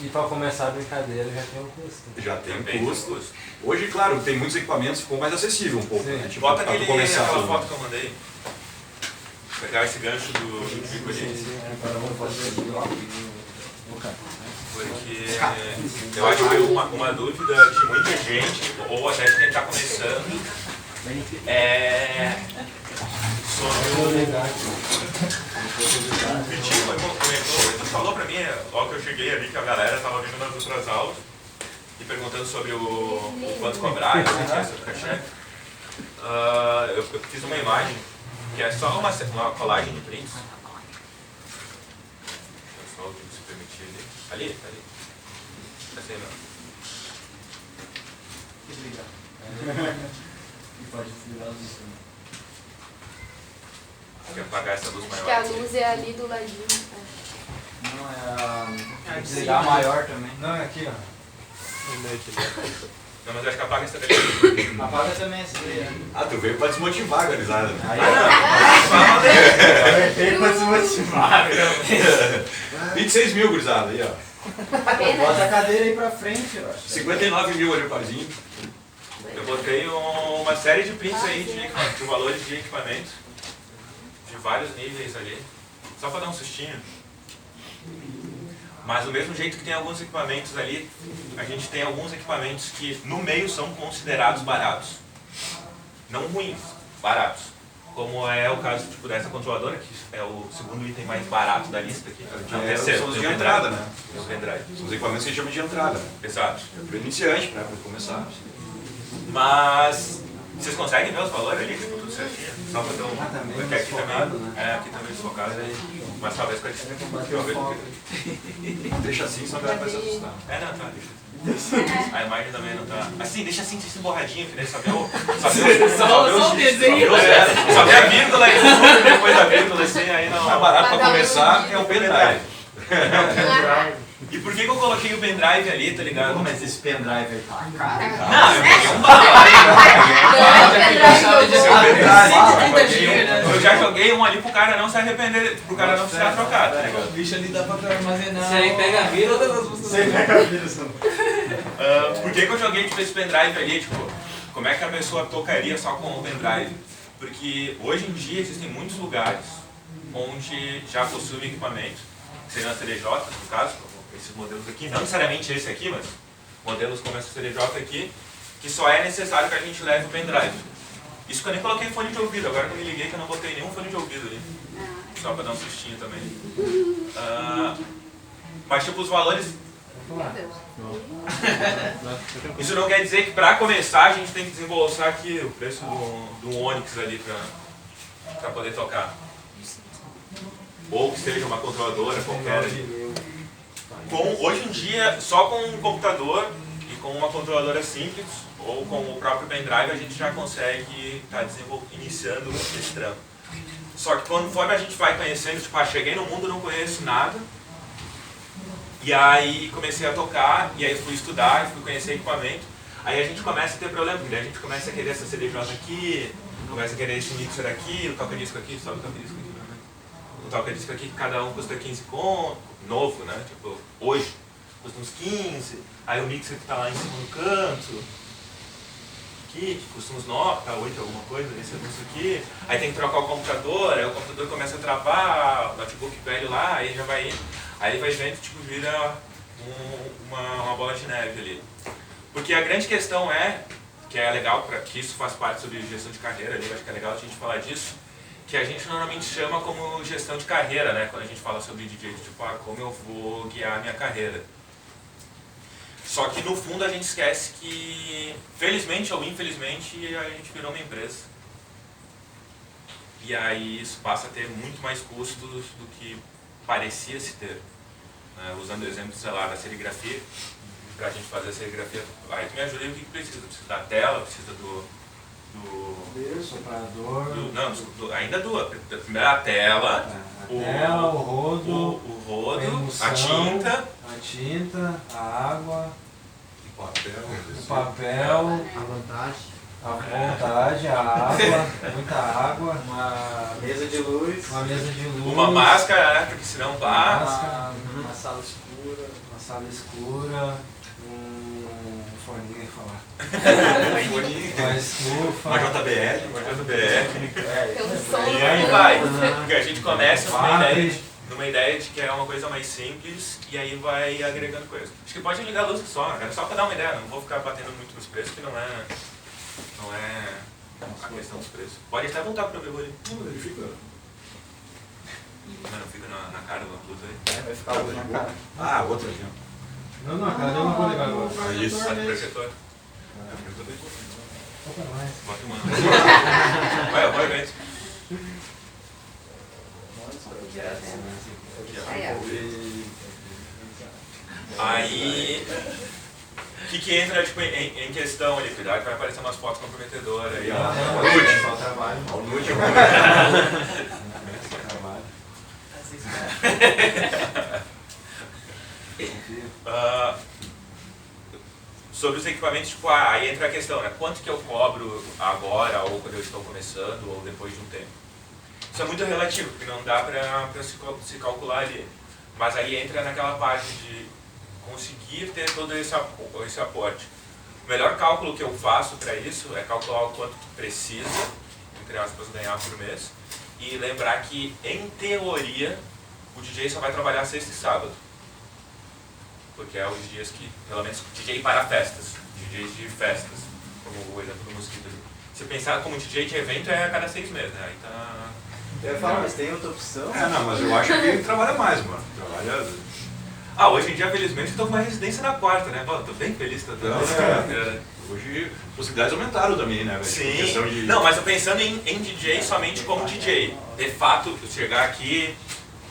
E para começar a brincadeira já tem um custo. Já tem um custo. Hoje, claro, tem muitos equipamentos que ficam mais acessível um pouco. Né? Tipo, bota aquela foto que eu mandei. Vou pegar esse gancho do Vico ali. Porque eu acho que uma dúvida de muita gente, ou até de quem está começando, é sobre o Vitinho comentou, ele falou pra mim, logo que eu cheguei ali, que a galera estava vindo nas outras aulas e perguntando sobre o quanto cobrar, e sobre o cachê. Eu fiz uma imagem que é só uma colagem de prints. Só o que se permitir ali. Ali. Assim mesmo. E pode desligar a luz. Quer apagar essa luz maior? Acho que a luz é ali do ladinho. Não, é desligar maior também. Não, é aqui, ó. Não, mas eu acho que apaga essa daqui. Apaga também essa daí. Ah, tu veio pra desmotivar a gurizada, né? Eu veio pra desmotivar. 26 mil, gurizada, aí, ó. Bota a cadeira aí pra frente, ó. 59 mil ali o parzinho. Eu botei uma série de prints aí de valores de equipamentos, de vários níveis ali, só para dar um sustinho. Mas do mesmo jeito que tem alguns equipamentos ali, a gente tem alguns equipamentos que no meio são considerados baratos. Não ruins, baratos. Como é o caso tipo, dessa controladora, que é o segundo item mais barato da lista aqui. São os de entrada, né? O pendrive. São os equipamentos que a gente chama de entrada. Exato. É para iniciante, né? Para começar. Mas vocês conseguem ver os valores ali, tipo, tudo certinho? Só para ter um... Porque aqui também, né? Aqui também desfocado, mas talvez com a deixa assim, só vai se assustar. Não, tá, deixa. A imagem também não tá... Assim, deixa assim, esse borradinho, que daí só ver Só o desenho. Só ver a vírgula e depois da vírgula, assim, aí não... O mais barato para começar é o pendrive. E por que eu coloquei o pendrive ali, tá ligado? Mas esse pendrive aí tá caro. Não, eu peguei um Eu já joguei um ali pro cara não se arrepender, pro cara não precisar trocar, tá ligado? O bicho ali dá pra armazenar. Você aí pega a vírus, você pega a vírus. Por que eu joguei tipo, esse pendrive ali, tipo, como é que a pessoa tocaria só com o pendrive? Porque hoje em dia existem muitos lugares onde já possuem equipamento, que seria a CDJ, no caso, esses modelos aqui, não necessariamente esse aqui, mas modelos como essa CDJ aqui, que só é necessário que a gente leve o pendrive. Isso que eu nem coloquei fone de ouvido, agora que eu me liguei que eu não botei nenhum fone de ouvido ali, só para dar um sustinho também. Mas tipo, os valores... Isso não quer dizer que para começar a gente tem que desembolsar aqui o preço do Onix ali para poder tocar. Ou que seja uma controladora qualquer ali. Hoje em dia, só com um computador e com uma controladora simples, ou com o próprio pendrive, a gente já consegue estar iniciando esse trampo. Só que conforme a gente vai conhecendo, tipo, cheguei no mundo, não conheço nada, E aí comecei a tocar, e aí fui estudar, fui conhecer equipamento. Aí a gente começa a ter problema, porque a gente começa a querer essa CDJ aqui, começa a querer esse mixer aqui, o toca-disco aqui, sobe o toca-disco aqui, né? O toca-disco aqui, cada um custa 15 conto, novo, né? Tipo, hoje, custa uns 15, aí o mixer que tá lá em cima no canto, aqui, que custa uns 9, tá 8 alguma coisa, esse anúncio aqui, aí tem que trocar o computador, aí o computador começa a travar, o notebook velho lá, aí já vai indo, aí vai vendo, tipo, vira uma bola de neve ali. Porque a grande questão é, que é legal, que isso faz parte sobre gestão de carreira ali, eu acho que é legal a gente falar disso, que a gente normalmente chama como gestão de carreira, né, quando a gente fala sobre DJ, tipo, como eu vou guiar a minha carreira. Só que no fundo a gente esquece que, felizmente ou infelizmente, a gente virou uma empresa. E aí isso passa a ter muito mais custos do que parecia se ter. Usando o exemplo, sei lá, da serigrafia, para a gente fazer a serigrafia, aí tu me ajuda aí o que precisa. Precisa da tela, precisa do soprador. Ainda primeiro a tela, o rodo, a tinta, a água, o papel, a vontade, a água, muita água, uma mesa de luz, uma máscara, né, porque senão uma sala escura, um forninho, falar. uma estufa, uma JBL. Tem um som. E aí vai, porque a gente começa numa ideia de que é uma coisa mais simples e aí vai agregando coisa. Acho que pode ligar a luz só para dar uma ideia, não vou ficar batendo muito nos preços, que não é a questão dos preços. Pode até voltar para o meu ali. Ele fica. Não fica na cara da luz aí. vai ficar luz na cara. Ah, outra aqui, ó. Não, a cara eu não vou ligar agora. Isso, a do projetor. Bota uma. Vai, evento. Aí, o que entra tipo, em questão ali? Cuidado que vai aparecer umas fotos comprometedoras aí, ó. Só trabalho. Sobre os equipamentos, tipo, aí entra a questão, né? Quanto que eu cobro agora, ou quando eu estou começando, ou depois de um tempo? Isso é muito relativo, porque não dá para se calcular ali. Mas aí entra naquela parte de conseguir ter todo esse aporte. O melhor cálculo que eu faço para isso é calcular o quanto tu precisa, entre aspas, ganhar por mês, e lembrar que, em teoria, o DJ só vai trabalhar sexta e sábado. Porque é os dias que, pelo menos, DJ para festas, DJs de festas, como o exemplo do Mosquito ali. Se pensar como DJ de evento é a cada 6 meses, né? Aí tá... Eu ia falar, mas tem outra opção? Não, mas eu acho que ele trabalha mais, mano. Trabalha... Hoje em dia, felizmente, estou com uma residência na quarta, né? Pô, tô bem feliz, tô Hoje, possibilidades aumentaram também, né? Sim. Questão de... Não, mas eu pensando em DJ somente como DJ. De fato, chegar aqui,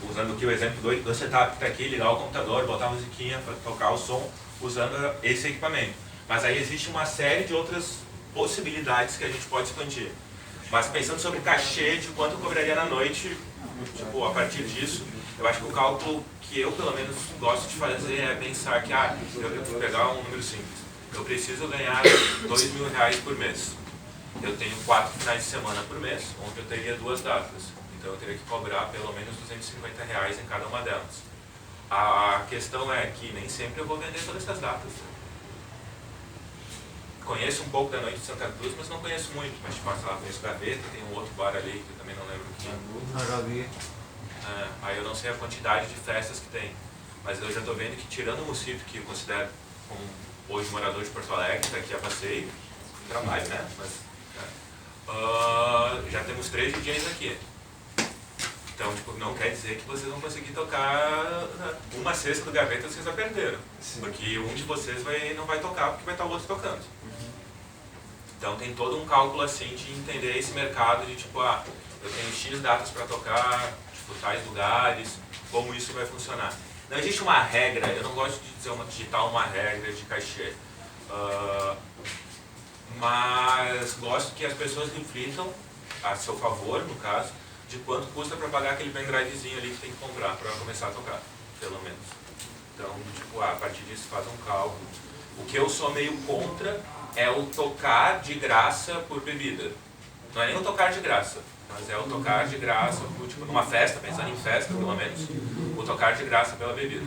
usando aqui o exemplo do setup que tá aqui, ligar o computador, botar a musiquinha, tocar o som, usando esse equipamento. Mas aí existe uma série de outras possibilidades que a gente pode expandir. Mas pensando sobre cachê, de quanto eu cobraria na noite, tipo, a partir disso, eu acho que o cálculo que eu, pelo menos, gosto de fazer é pensar que, eu vou pegar um número simples. Eu preciso ganhar R$2.000 por mês. Eu tenho 4 finais de semana por mês, onde eu teria 2 datas. Então eu teria que cobrar pelo menos R$250 em cada uma delas. A questão é que nem sempre eu vou vender todas essas datas. Conheço um pouco da Noite de Santa Cruz, mas não conheço muito. Mas tipo, sei lá, conheço Gaveta, tem um outro bar ali que eu também não lembro o que é. Aí eu não sei a quantidade de festas que tem. Mas eu já estou vendo que, tirando o Mosquito, que eu considero como hoje morador de Porto Alegre, está aqui a passeio, trabalho, né? Mas, já temos 3 DJs aqui. Então, tipo, não quer dizer que vocês vão conseguir tocar uma sexta do Gaveta, vocês já perderam. Sim. Porque um de vocês não vai tocar porque vai estar o outro tocando. Então tem todo um cálculo assim de entender esse mercado de tipo, eu tenho X datas para tocar, tipo, tais lugares, como isso vai funcionar. Não existe uma regra, eu não gosto de digitar uma regra de cachê. Mas gosto que as pessoas reflitam, a seu favor, no caso, de quanto custa para pagar aquele pendrivezinho ali que tem que comprar para começar a tocar, pelo menos. Então, tipo, a partir disso faz um cálculo. O que eu sou meio contra é o tocar de graça por bebida. Não é nem o tocar de graça, mas é o tocar de graça, tipo, numa festa, pensando em festa pelo menos, o tocar de graça pela bebida.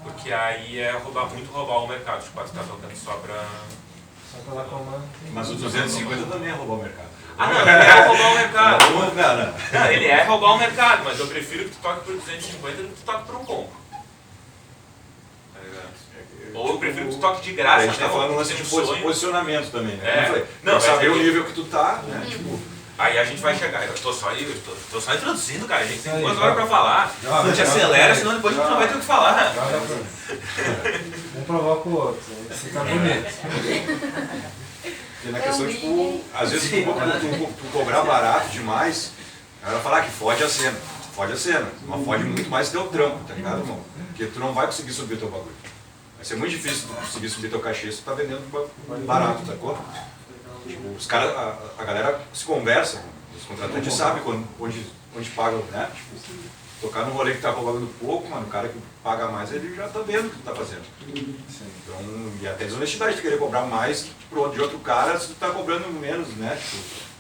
Porque aí é muito roubar o mercado, tipo, você tá tocando só pra... Só pela comanda. Mas o 250 também é roubar o mercado. Ah não, ele é roubar o mercado. Não. Ele é roubar o mercado, mas eu prefiro que tu toque por 250 do que tu toque por um combo. Tá ligado? Ou eu prefiro que tu toque de graça. A gente tá falando um lance de posicionamento também, né? É. Eu falei, Não, pra saber mas o nível que tu tá, né? Tipo, aí a gente vai chegar, eu tô só introduzindo, cara, a gente tem 2 horas pra falar. A gente acelera, senão depois a gente não vai ter o que falar. Um provoca o outro, você tá bonito. porque na questão, tipo, às vezes tu cobrar barato demais, ela vai falar que fode a cena. Fode a cena, mas fode muito mais teu trampo, tá ligado, irmão? Porque tu não vai conseguir subir teu bagulho. Vai ser muito difícil tu conseguir subir teu cachê se tu tá vendendo barato, sacou? Tipo, os caras, a galera se conversa, os contratantes sabem onde pagam, né? Tipo, tocar no rolê que tá roubando pouco, mano, o cara que paga mais, ele já tá vendo o que tu tá fazendo. Então, e até desonestidade de querer cobrar mais de outro cara se tu tá cobrando menos, né? Tipo,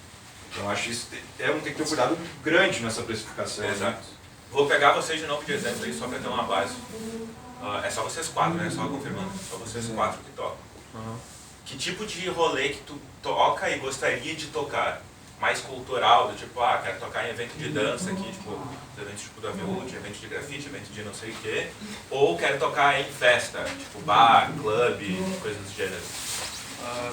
então, acho que isso tem que ter um cuidado grande nessa precificação. Exato. Né? Vou pegar vocês de novo de exemplo aí, só pra ter uma base. É só vocês 4, né? Só confirmando. Só vocês 4 que tocam. Que tipo de rolê que tu toca e gostaria de tocar? Mais cultural, do tipo, quero tocar em evento de dança aqui, tipo, eventos tipo do AVUT, evento de grafite, evento de não sei o quê. Ou quero tocar em festa, tipo bar, clube, coisas do gênero.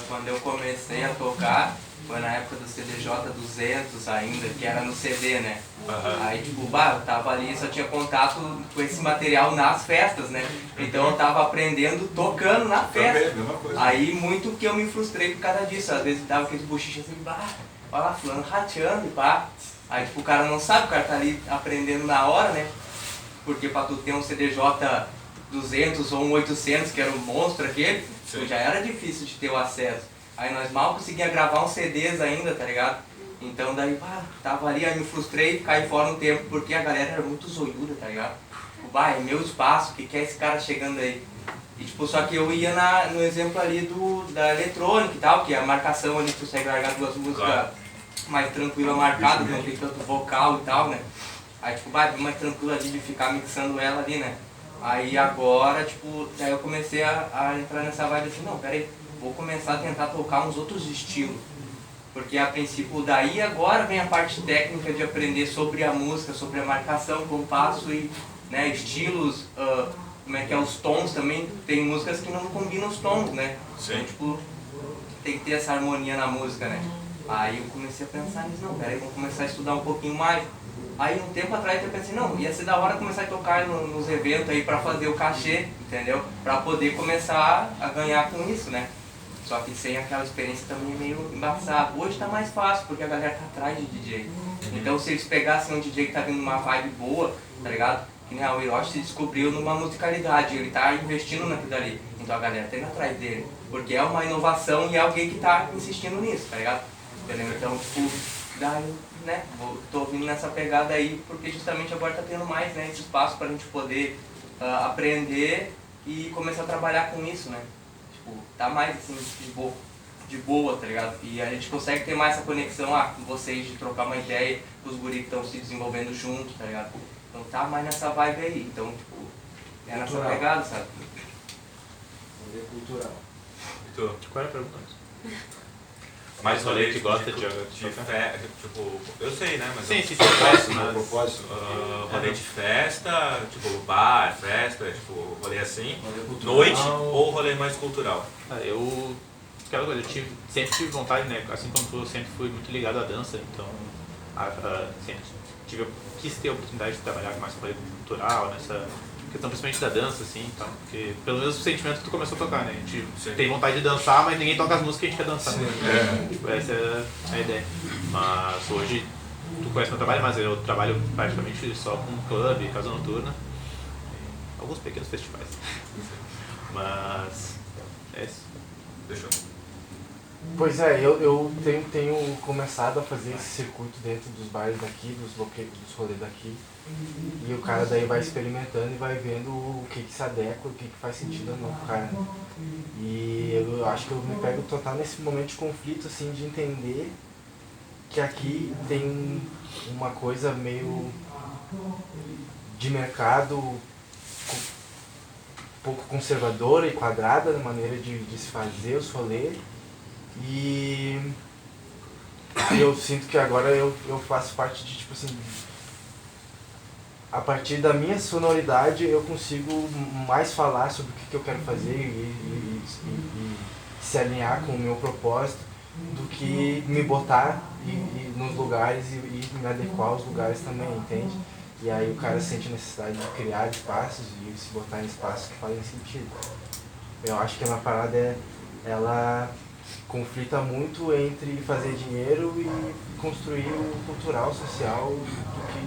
Quando eu comecei a tocar, foi na época do CDJ 200 ainda, que era no CD, né? Aí, tipo, eu tava ali, só tinha contato com esse material nas festas, né? Então eu tava aprendendo tocando na festa. Aí, muito que eu me frustrei por causa disso. Às vezes dava aqueles bochichos assim, olha lá, fulano rateando, pá. Aí, tipo, o cara não sabe, o cara tá ali aprendendo na hora, né? Porque pra tu ter um CDJ 200 ou um 800, que era o monstro aquele, já era difícil de ter o acesso. Aí nós mal conseguíamos gravar uns CDs ainda, tá ligado? Então daí, tava ali, aí me frustrei, caí fora um tempo, porque a galera era muito zoiuda, tá ligado? É meu espaço, o que é esse cara chegando aí? E tipo, só que eu ia no exemplo ali da eletrônica e tal, que é a marcação ali, tu consegue largar 2 músicas mais tranquila marcadas, não tem tanto vocal e tal, né? Aí tipo, mais tranquilo ali de ficar mixando ela ali, né? Aí agora, tipo, daí eu comecei a entrar nessa vibe assim, não, peraí, vou começar a tentar tocar uns outros estilos. Porque a princípio daí agora vem a parte técnica de aprender sobre a música, sobre a marcação, compasso e, né, estilos, como é que é, os tons também. Tem músicas que não combinam os tons, né? Então, tipo, tem que ter essa harmonia na música, né? Aí eu comecei a pensar nisso, não, peraí, vou começar a estudar um pouquinho mais. Aí um tempo atrás eu pensei, não, ia ser da hora começar a tocar nos eventos aí pra fazer o cachê, entendeu? Pra poder começar a ganhar com isso, né? Só que sem aquela experiência também é meio embaçado. Hoje tá mais fácil, porque a galera tá atrás de DJ. Então se eles pegassem um DJ que tá vindo numa vibe boa, tá ligado? Que nem o Hiroshi se descobriu numa musicalidade, ele tá investindo naquilo dali. Então a galera tá indo atrás dele. Porque é uma inovação e é alguém que tá insistindo nisso, tá ligado? Entendeu? Então, tipo, daí, né, tô vindo nessa pegada aí, porque justamente agora tá tendo mais, né, esse espaço pra gente poder aprender e começar a trabalhar com isso, né? Tipo, tá mais assim, de boa, tá ligado? E a gente consegue ter mais essa conexão com vocês, de trocar uma ideia com os guris que estão se desenvolvendo junto, tá ligado? Então tá mais nessa vibe aí, então, tipo, é nessa pegada, sabe? Cultural. E tu? Qual é a pergunta? Mais rolê que gosta de festa, tipo, eu sei, né? Mas sim, propósito. Rolê de festa, tipo, bar, festa, tipo, rolê assim, noite ou rolê mais cultural? Eu sempre tive vontade, né? Assim como tu, eu sempre fui muito ligado à dança, então sempre quis ter a oportunidade de trabalhar mais com rolê cultural, nessa questão principalmente da dança, assim, então, porque pelo menos o sentimento que tu começou a tocar, né? A gente tem vontade de dançar, mas ninguém toca as músicas que a gente quer dançar. Tipo, essa é a ideia. Mas hoje, tu conhece meu trabalho, mas eu trabalho praticamente só com clube, casa noturna, e alguns pequenos festivais. Mas é isso. Deixa eu... Pois é, eu tenho começado a fazer esse circuito dentro dos bares daqui, dos rolês daqui. E o cara daí vai experimentando e vai vendo o que se adequa, o que faz sentido ou não pro cara. E eu acho que eu me pego total nesse momento de conflito, assim, de entender que aqui tem uma coisa meio de mercado um pouco conservadora e quadrada na maneira de se fazer os rolês. E eu sinto que agora eu faço parte de, tipo assim, a partir da minha sonoridade eu consigo mais falar sobre o que eu quero fazer e se alinhar com o meu propósito do que me botar nos lugares e me adequar aos lugares também, entende? E aí o cara sente a necessidade de criar espaços e se botar em espaços que fazem sentido. Eu acho que a minha parada ela conflita muito entre fazer dinheiro e construir o cultural, social, do que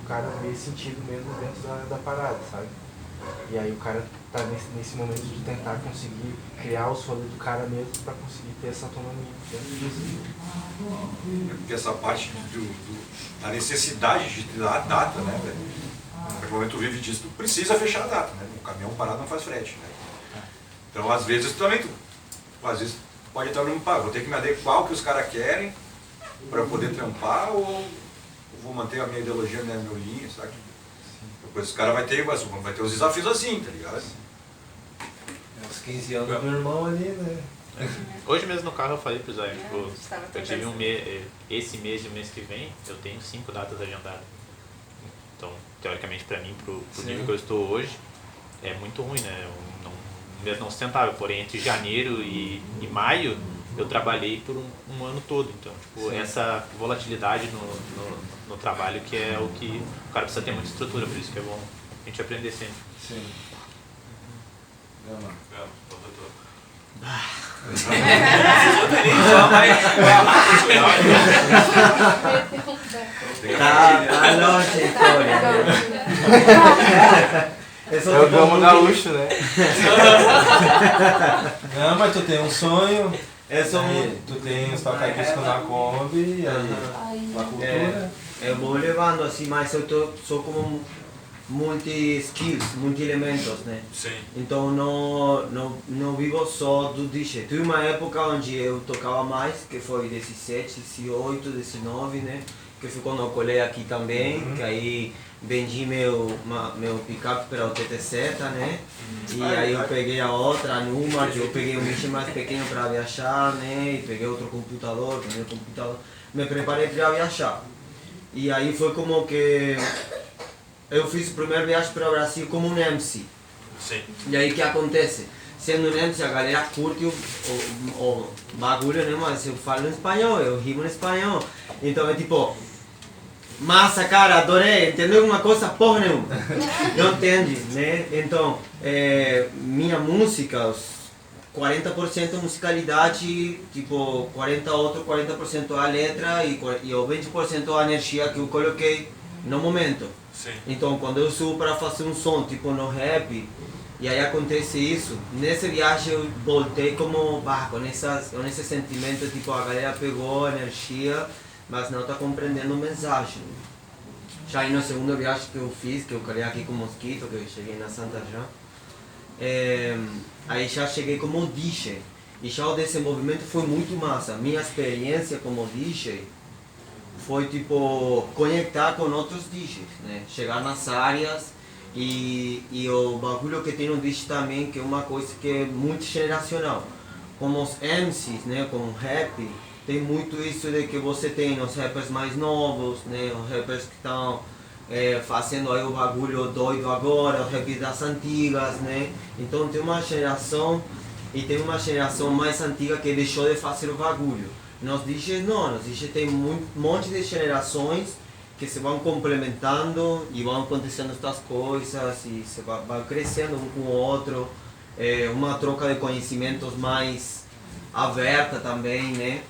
o cara vê sentido mesmo dentro da parada, sabe? E aí o cara tá nesse momento de tentar conseguir criar os rolês do cara mesmo para conseguir ter essa autonomia dentro disso. Porque essa parte da necessidade de dar a data, né, velho? No momento tu vive disso, tu precisa fechar a data, né? O caminhão parado não faz frete, né? Então, às vezes, tu também, às vezes, pode estar olhando, vou ter que me adequar ao que os caras querem para poder trampar ou vou manter a minha ideologia, a minha linha, sabe? Depois os caras vai ter os desafios assim, tá ligado? Uns 15 anos do meu irmão ali, né? Hoje mesmo no carro eu falei pro Zé, tipo, eu tive esse mês e o mês que vem, eu tenho 5 datas agendadas. Então, teoricamente pra mim, pro nível que eu estou hoje, é muito ruim, né? Mesmo não sustentável, porém entre janeiro e maio eu trabalhei por um ano todo, então tipo, essa volatilidade no trabalho que é o que o cara precisa ter muita estrutura, por isso que é bom a gente aprender sempre. Sim. Tá longe a história. É o Gamo Gaúcho, né? Não, mas tu tem um sonho, tu tem os toca-disco na Kombi, e aí a cultura. Eu vou levando assim, mas eu sou como multi-skills, multi-elementos, né? Sim. Então não vivo só do DJ. Tive uma época onde eu tocava mais, que foi 17, 18, 19, né? Que foi quando eu colei aqui também, que aí vendi meu picape para o TTZ, né? E aí eu peguei a outra, a Numa, que eu peguei um bicho mais pequeno para viajar, né? E peguei outro computador, me preparei para viajar. E aí foi como que eu fiz a primeira viagem para o Brasil como um MC. Sim. E aí o que acontece? Sendo um MC, a galera curte o bagulho, né? Mas eu falo em espanhol, eu rimo em espanhol. Então é tipo, massa, cara, adorei, entendeu alguma coisa? Porra nenhuma. Não entende, né? Então, minha música, 40% musicalidade, tipo, 40% a letra e o 20% a energia que eu coloquei no momento. Sim. Então, quando eu subo para fazer um som, tipo, no rap, e aí acontece isso, nessa viagem eu voltei como, com esse sentimento, tipo, a galera pegou a energia, mas não está compreendendo a mensagem. Já aí na segunda viagem que eu fiz, que eu calei aqui com o Mosquito, que eu cheguei na Santa já, aí já cheguei como DJ. E já o desenvolvimento foi muito massa. Minha experiência como DJ foi tipo conectar com outros DJs, né? Chegar nas áreas e o bagulho que tem no DJ também, que é uma coisa que é muito geracional. Como os MCs, né? Como rap, tem muito isso de que você tem os rappers mais novos, né? Os rappers que estão fazendo aí o bagulho doido agora, os rappers das antigas, né? Então tem uma geração e tem uma geração mais antiga que deixou de fazer o bagulho. Nos DJs não, nos DJs tem um monte de gerações que se vão complementando e vão acontecendo estas coisas e se vai crescendo um com o outro, uma troca de conhecimentos mais aberta também, né?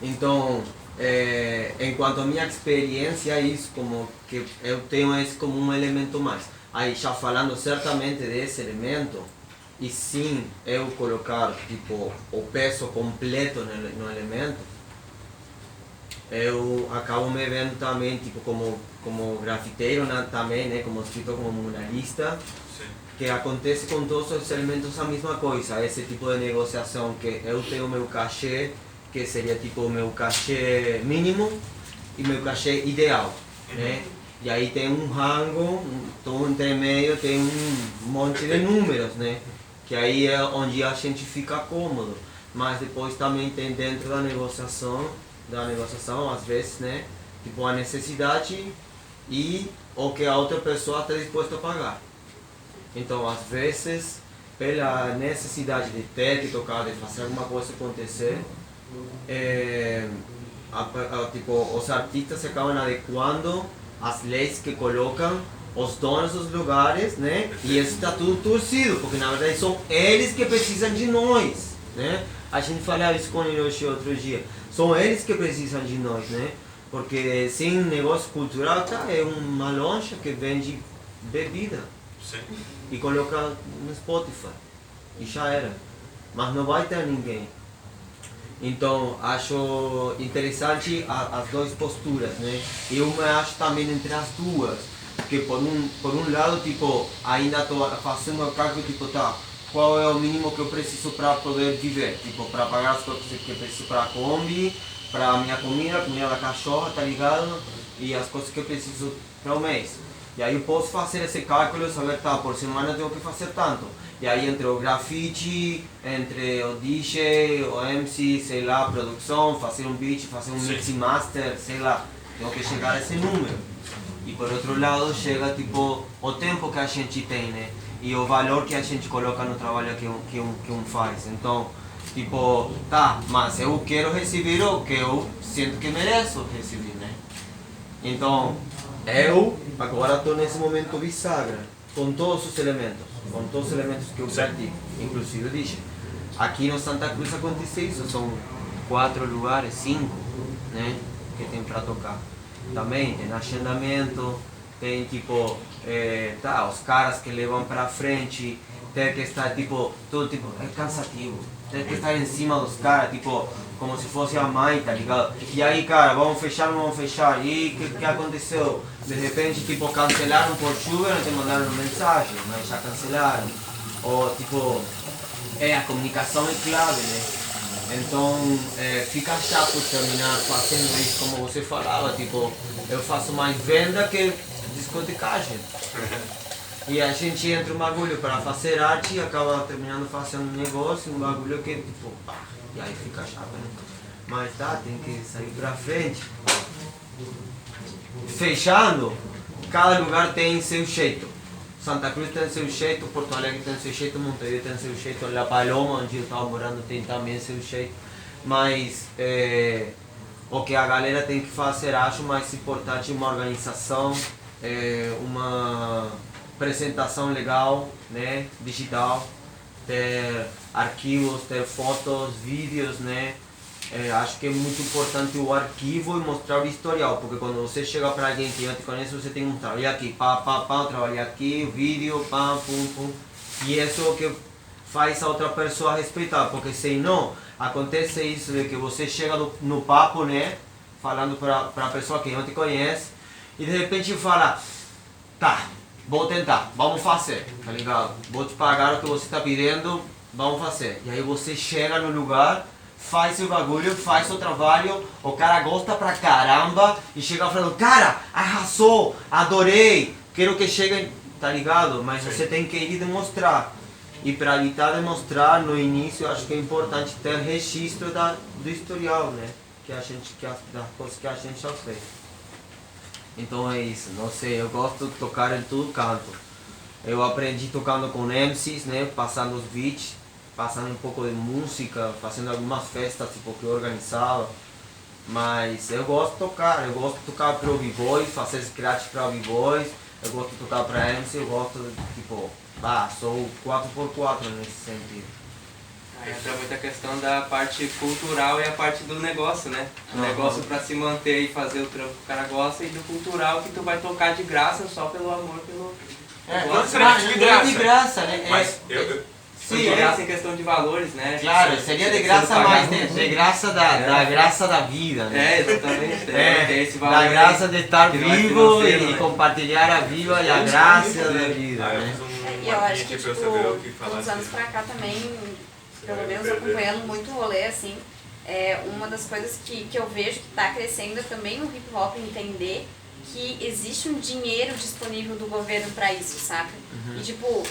Então, enquanto a minha experiência é isso, como que eu tenho isso como um elemento mais. Aí já falando certamente desse elemento, e sim eu colocar tipo o peso completo no elemento, eu acabo me vendo também tipo como grafiteiro, né, também, né, como escritor, como muralista, que acontece com todos os elementos a mesma coisa, esse tipo de negociação que eu tenho meu cachê, que seria tipo o meu cachê mínimo e meu cachê ideal, né? E aí tem um rango, então entre meio tem um monte de números, né? Que aí é onde a gente fica cômodo, mas depois também tem dentro da negociação, às vezes, né? Tipo a necessidade e o que a outra pessoa está disposta a pagar. Então, às vezes, pela necessidade de ter que tocar, de fazer alguma coisa acontecer, tipo, os artistas acabam adequando as leis que colocam os donos dos lugares, né? E isso está tudo torcido, porque na verdade são eles que precisam de nós, né? A gente falava isso com o Hiroshi outro dia. São eles que precisam de nós, né? Porque sem negócio cultural, tá? É uma loja que vende bebida. Sim. E coloca no Spotify. E já era. Mas não vai ter ninguém. Então, acho interessante as duas posturas, né? Eu me acho também entre as duas. Porque por um lado, tipo, ainda estou fazendo o cálculo, tipo, tá, qual é o mínimo que eu preciso para poder viver? Tipo, para pagar as coisas que eu preciso para a Kombi, para a minha comida da cachorra, tá ligado? E as coisas que eu preciso para o mês. E aí eu posso fazer esse cálculo e saber, tá, por semana eu tenho que fazer tanto. E aí entre o grafite, entre o DJ, o MC, sei lá, produção, fazer um beat, fazer um mix e master, sei lá, tenho que chegar a esse número. E por outro lado chega tipo o tempo que a gente tem, né? E o valor que a gente coloca no trabalho que um faz. Então, tipo, tá, mas eu quero receber o que eu sinto que mereço receber, né? Então, eu agora estou nesse momento bisagra, com todos os elementos que eu pratico, inclusive eu disse, aqui no Santa Cruz acontece isso, são 4 lugares, 5, né, que tem para tocar. Também tem agendamento, tem tipo, tá, os caras que levam para frente, tem que estar tipo, tudo tipo, é cansativo, tem que estar em cima dos caras, tipo, como se fosse a mãe, tá ligado? E aí, cara, vamos fechar, e o que aconteceu? De repente, tipo, cancelaram por chuva, não te mandaram mensagem, mas já cancelaram. Ou, tipo, a comunicação é clave, né? Então, fica chato terminar fazendo isso, como você falava, tipo, eu faço mais venda que discotecagem. E a gente entra um bagulho para fazer arte e acaba terminando fazendo um negócio, um bagulho que, tipo, pá, e aí fica chato, né? Mas tá, tem que sair pra frente. Fechando, cada lugar tem seu jeito. Santa Cruz tem seu jeito, Porto Alegre tem seu jeito, Montevideo tem seu jeito, La Paloma, onde eu estava morando, tem também seu jeito. Mas o que a galera tem que fazer, acho mais importante, uma organização, uma apresentação legal, né, digital, ter arquivos, ter fotos, vídeos, né. Acho que é muito importante o arquivo e mostrar o historial, porque quando você chega para alguém que não te conhece, você tem um trabalho aqui, pá, trabalho aqui, o vídeo, pá, pum, pum. E isso é o que faz a outra pessoa respeitar, porque senão acontece isso de que você chega no papo, né, falando para a pessoa que não te conhece, e de repente fala, tá, vou tentar, vamos fazer, tá ligado? Vou te pagar o que você está pedindo, vamos fazer. E aí você chega no lugar, faz o bagulho, faz o trabalho, o cara gosta pra caramba e chega falando, cara, arrasou, adorei, quero que chegue, tá ligado? Mas você tem que ir demonstrar. E para evitar demonstrar no início, acho que é importante ter registro do historial, né? Das coisas que a gente já fez. Então é isso, não sei, eu gosto de tocar em todo canto. Eu aprendi tocando com MCs, né? Passando os beats, passando um pouco de música, fazendo algumas festas tipo, que eu organizava. Mas eu gosto de tocar para o B-Boys, fazer scratch para o B-Boys, eu gosto de tocar para MC, eu gosto de, tipo, sou 4x4 nesse sentido. Aí entra muita questão da parte cultural e a parte do negócio, né? O negócio para se manter e fazer o trampo que o cara gosta, e do cultural que tu vai tocar de graça só pelo amor, pelo... Não necessariamente de graça. né? Mas Foi de graça em questão de valores, né? Claro, seria de graça mais, de graça da graça da vida, né? Exatamente. Tem esse valor da graça de estar que não é vivo financeiro, e né? compartilhar a vida e a graça da vida, né? E eu acho que, tipo, uns anos pra cá também, pelo menos acompanhando muito o rolê, assim, uma das coisas que eu vejo que tá crescendo é também no hip hop entender que existe um dinheiro disponível do governo pra isso, saca? E tipo,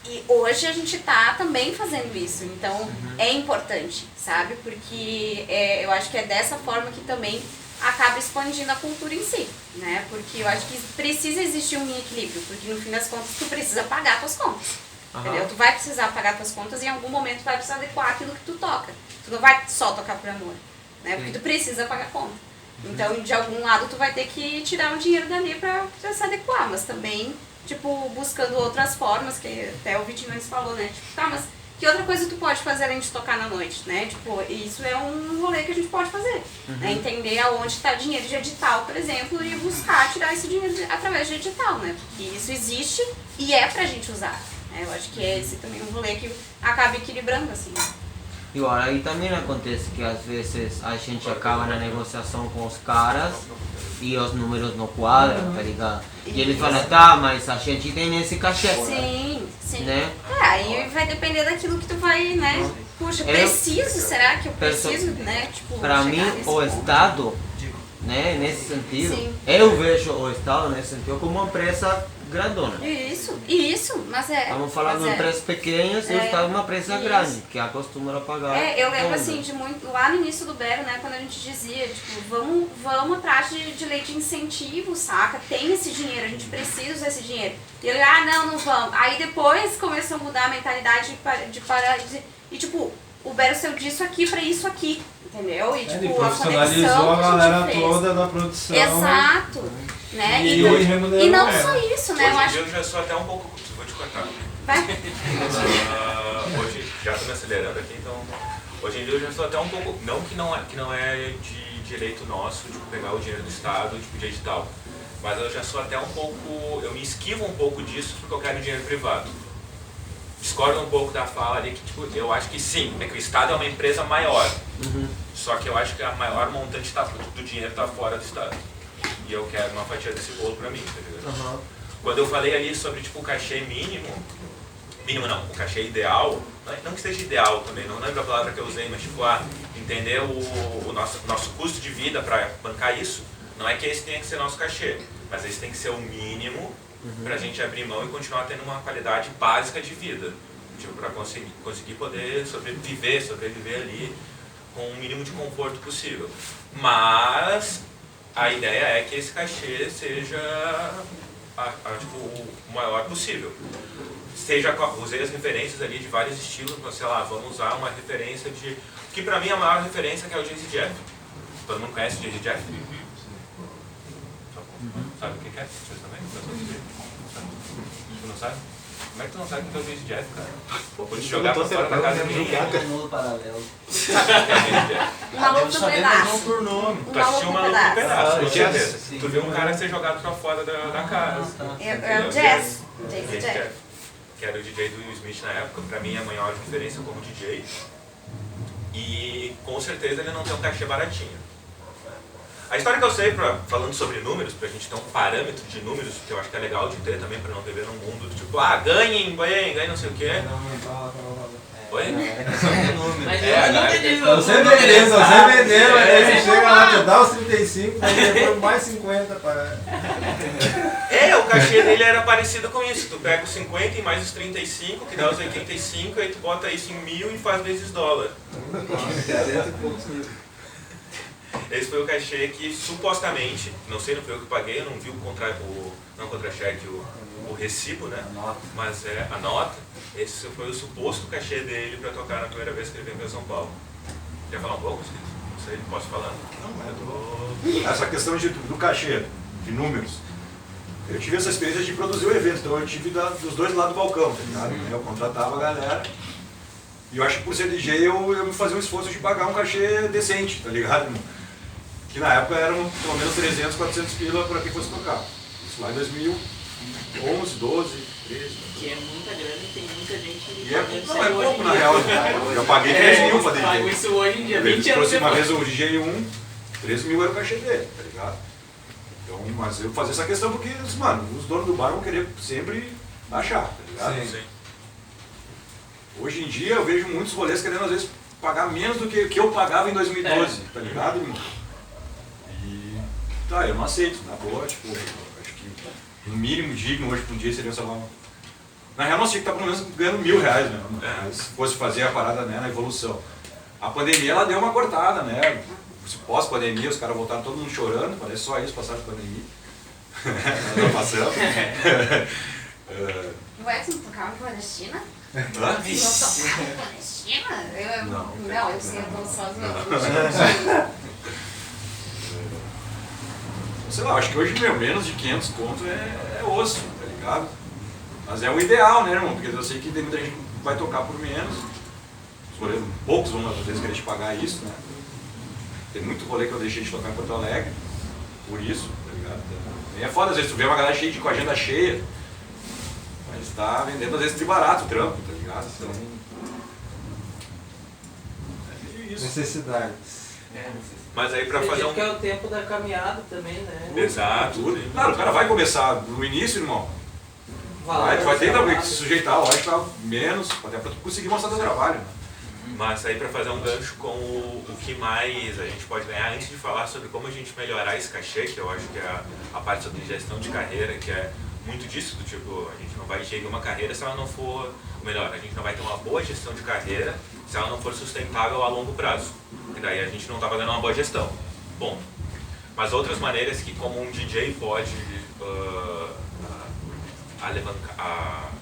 e hoje a gente tá também fazendo isso, então é importante, sabe? Porque eu acho que é dessa forma que também acaba expandindo a cultura em si, né? Porque eu acho que precisa existir um equilíbrio, porque no fim das contas tu precisa pagar tuas contas, entendeu? Tu vai precisar pagar tuas contas e em algum momento tu vai precisar adequar aquilo que tu toca. Tu não vai só tocar por amor, né? Porque tu precisa pagar conta. Então, de algum lado tu vai ter que tirar um dinheiro dali pra se adequar, mas também, tipo, buscando outras formas, que até o Vitinho antes falou, né? Tipo, tá, mas que outra coisa tu pode fazer além de tocar na noite, né? Tipo, isso é um rolê que a gente pode fazer. Né? Entender aonde está dinheiro de edital, por exemplo, e buscar tirar esse dinheiro através de edital, né? Porque isso existe e é pra gente usar. Né? Eu acho que é esse também um rolê que acaba equilibrando, assim. E olha, aí também acontece que às vezes a gente acaba na negociação com os caras e os números não quadram, tá ligado? E eles falam, tá, mas a gente tem esse cachê. Sim, sim. Né? Aí vai depender daquilo que tu vai, né? Puxa, preciso, será que eu preciso, né? Tipo, pra mim, o Estado, né, nesse sentido, eu vejo o Estado nesse sentido como uma empresa grandona. Isso, mas é... Estamos falando de empresas pequenas e o Estado é uma empresa grande, que acostuma a pagar. Eu lembro assim, de muito, lá no início do Bero, né, quando a gente dizia, tipo, vamos atrás de lei de incentivo, saca? Tem esse dinheiro, a gente precisa usar esse dinheiro. E ele, não vamos. Aí depois começou a mudar a mentalidade e tipo, o Bero saiu disso aqui pra isso aqui, entendeu? E tipo, ele profissionalizou a galera toda da produção. Exato. Né? E não só isso, né? Hoje eu já sou até um pouco... Vou te cortar. Vai. Hoje, já estou me acelerando aqui, então... Hoje em dia eu já sou até um pouco... Não que não é de direito nosso, tipo, pegar o dinheiro do Estado, tipo, de edital. Mas eu já sou até um pouco... Eu me esquivo um pouco disso porque eu quero dinheiro privado. Discordo um pouco da fala ali que, tipo, eu acho que sim, é que o Estado é uma empresa maior. Só que eu acho que a maior montante do dinheiro está fora do Estado. E eu quero uma fatia desse bolo pra mim, tá ligado? Quando eu falei ali sobre, tipo, o cachê mínimo não, o cachê ideal, não que seja ideal também, não lembro a palavra que eu usei, mas tipo, entender o nosso custo de vida pra bancar isso, não é que esse tenha que ser nosso cachê, mas esse tem que ser o mínimo pra gente abrir mão e continuar tendo uma qualidade básica de vida, tipo, pra conseguir poder sobreviver ali com o mínimo de conforto possível. Mas a ideia é que esse cachê seja tipo, o maior possível. Usei as referências ali de vários estilos, mas sei lá, vamos usar uma referência de... Que pra mim é a maior referência, que é o Jay-Z Jeff. Todo mundo conhece o Jay-Z Jeff? Sabe o que é? Vocês também? Tu não sabe? Como é que tu não sabe o que é o Jay-Z Jeff, cara? Vou te jogar pra fora da casa de ninguém. Mundo paralelo. Maluco do pedaço. Tu assistiu o Maluco do Pedaço, com certeza. Tu viu um cara ser jogado pra fora da casa. É o Jazz. Jeff. Que era o DJ do Will Smith na época, pra mim é a maior referência como DJ. E com certeza ele não tem um cachê baratinho. A história que eu sei, falando sobre números, pra gente ter um parâmetro de números, que eu acho que é legal de ter também, pra não viver num mundo de tipo, ganhem não sei o quê. Oi? Mas eu não entendi. Você vendendo, aí você chega lá, tu dá os 35, aí depois mais 50 para... O cachê dele era parecido com isso. Tu pega os 50 e mais os 35, que dá os 85, aí tu bota isso em 1.000 e faz vezes dólar. Esse foi o cachê que supostamente, não sei, não foi eu que paguei, eu não vi não o contra-cheque, o recibo, né? Mas é a nota. Esse foi o suposto cachê dele para tocar na primeira vez que ele veio para São Paulo. Quer falar um pouco? Não sei, posso falar? Não, essa questão do cachê, de números. Eu tive essa experiência de produzir o evento, então eu tive dos dois lados do balcão, tá ligado? Eu contratava a galera e eu acho que por ser DJ eu me fazia um esforço de pagar um cachê decente, tá ligado? Que na época eram pelo menos 300, 400 pila para quem fosse tocar. Isso lá em 2000, 11, 12, 13. Que é muita grana e tem muita gente E pagando não, isso é aí hoje pouco em na dia. real. Eu paguei 13 mil pra Pago DJ. isso hoje em dia, Ele 20 anos trouxe uma depois. vez o DJ 1, 13 mil era o cachê dele, tá ligado? Então, mas eu fazia essa questão porque, mano, os donos do bar vão querer sempre achar, tá ligado? Sim. Hoje em dia eu vejo muitos rolês querendo às vezes pagar menos do que eu pagava em 2012, tá ligado, irmão? E tá, eu não aceito, na boa, tipo, acho que o mínimo digno hoje pra um dia seria, sei lá, na real nós tinha que estar pelo menos ganhando R$1.000, né? Se fosse fazer a parada, né, na evolução. A pandemia ela deu uma cortada, né? Pós-pandemia os caras voltaram todo mundo chorando, parece só isso passaram a pandemia. Nós não passamos. O Edson tocava clandestina? Hã? Não tocava clandestina? Não, eu sei, eu tô só sei lá, acho que hoje, menos de 500 conto é osso, tá ligado? Mas é o ideal, né, irmão? Porque eu sei que tem muita gente que vai tocar por menos. Poucos vão, às vezes, querer te pagar isso, né? Tem muito rolê que eu deixei de tocar em Porto Alegre, por isso, tá ligado? E é foda, às vezes tu vê uma galera cheia com a agenda cheia, mas tá vendendo, às vezes, de barato o trampo, tá ligado? Então... É isso. Necessidades. Mas aí pra fazer um... que é o tempo da caminhada também, né? Exato. Claro, o cara vai começar no início, irmão. Vai ter que se sujeitar, lógico, a menos, até pra tu conseguir mostrar teu trabalho, né? Mas aí para fazer um gancho com o que mais a gente pode ganhar, antes de falar sobre como a gente melhorar esse cachê, que eu acho que é a parte sobre gestão de carreira, que é muito disso, do tipo, a gente não vai gerir uma carreira se ela não for, ou melhor, a gente não vai ter uma boa gestão de carreira se ela não for sustentável a longo prazo. E daí a gente não está fazendo uma boa gestão. Bom, mas outras maneiras que como um DJ pode alavancar,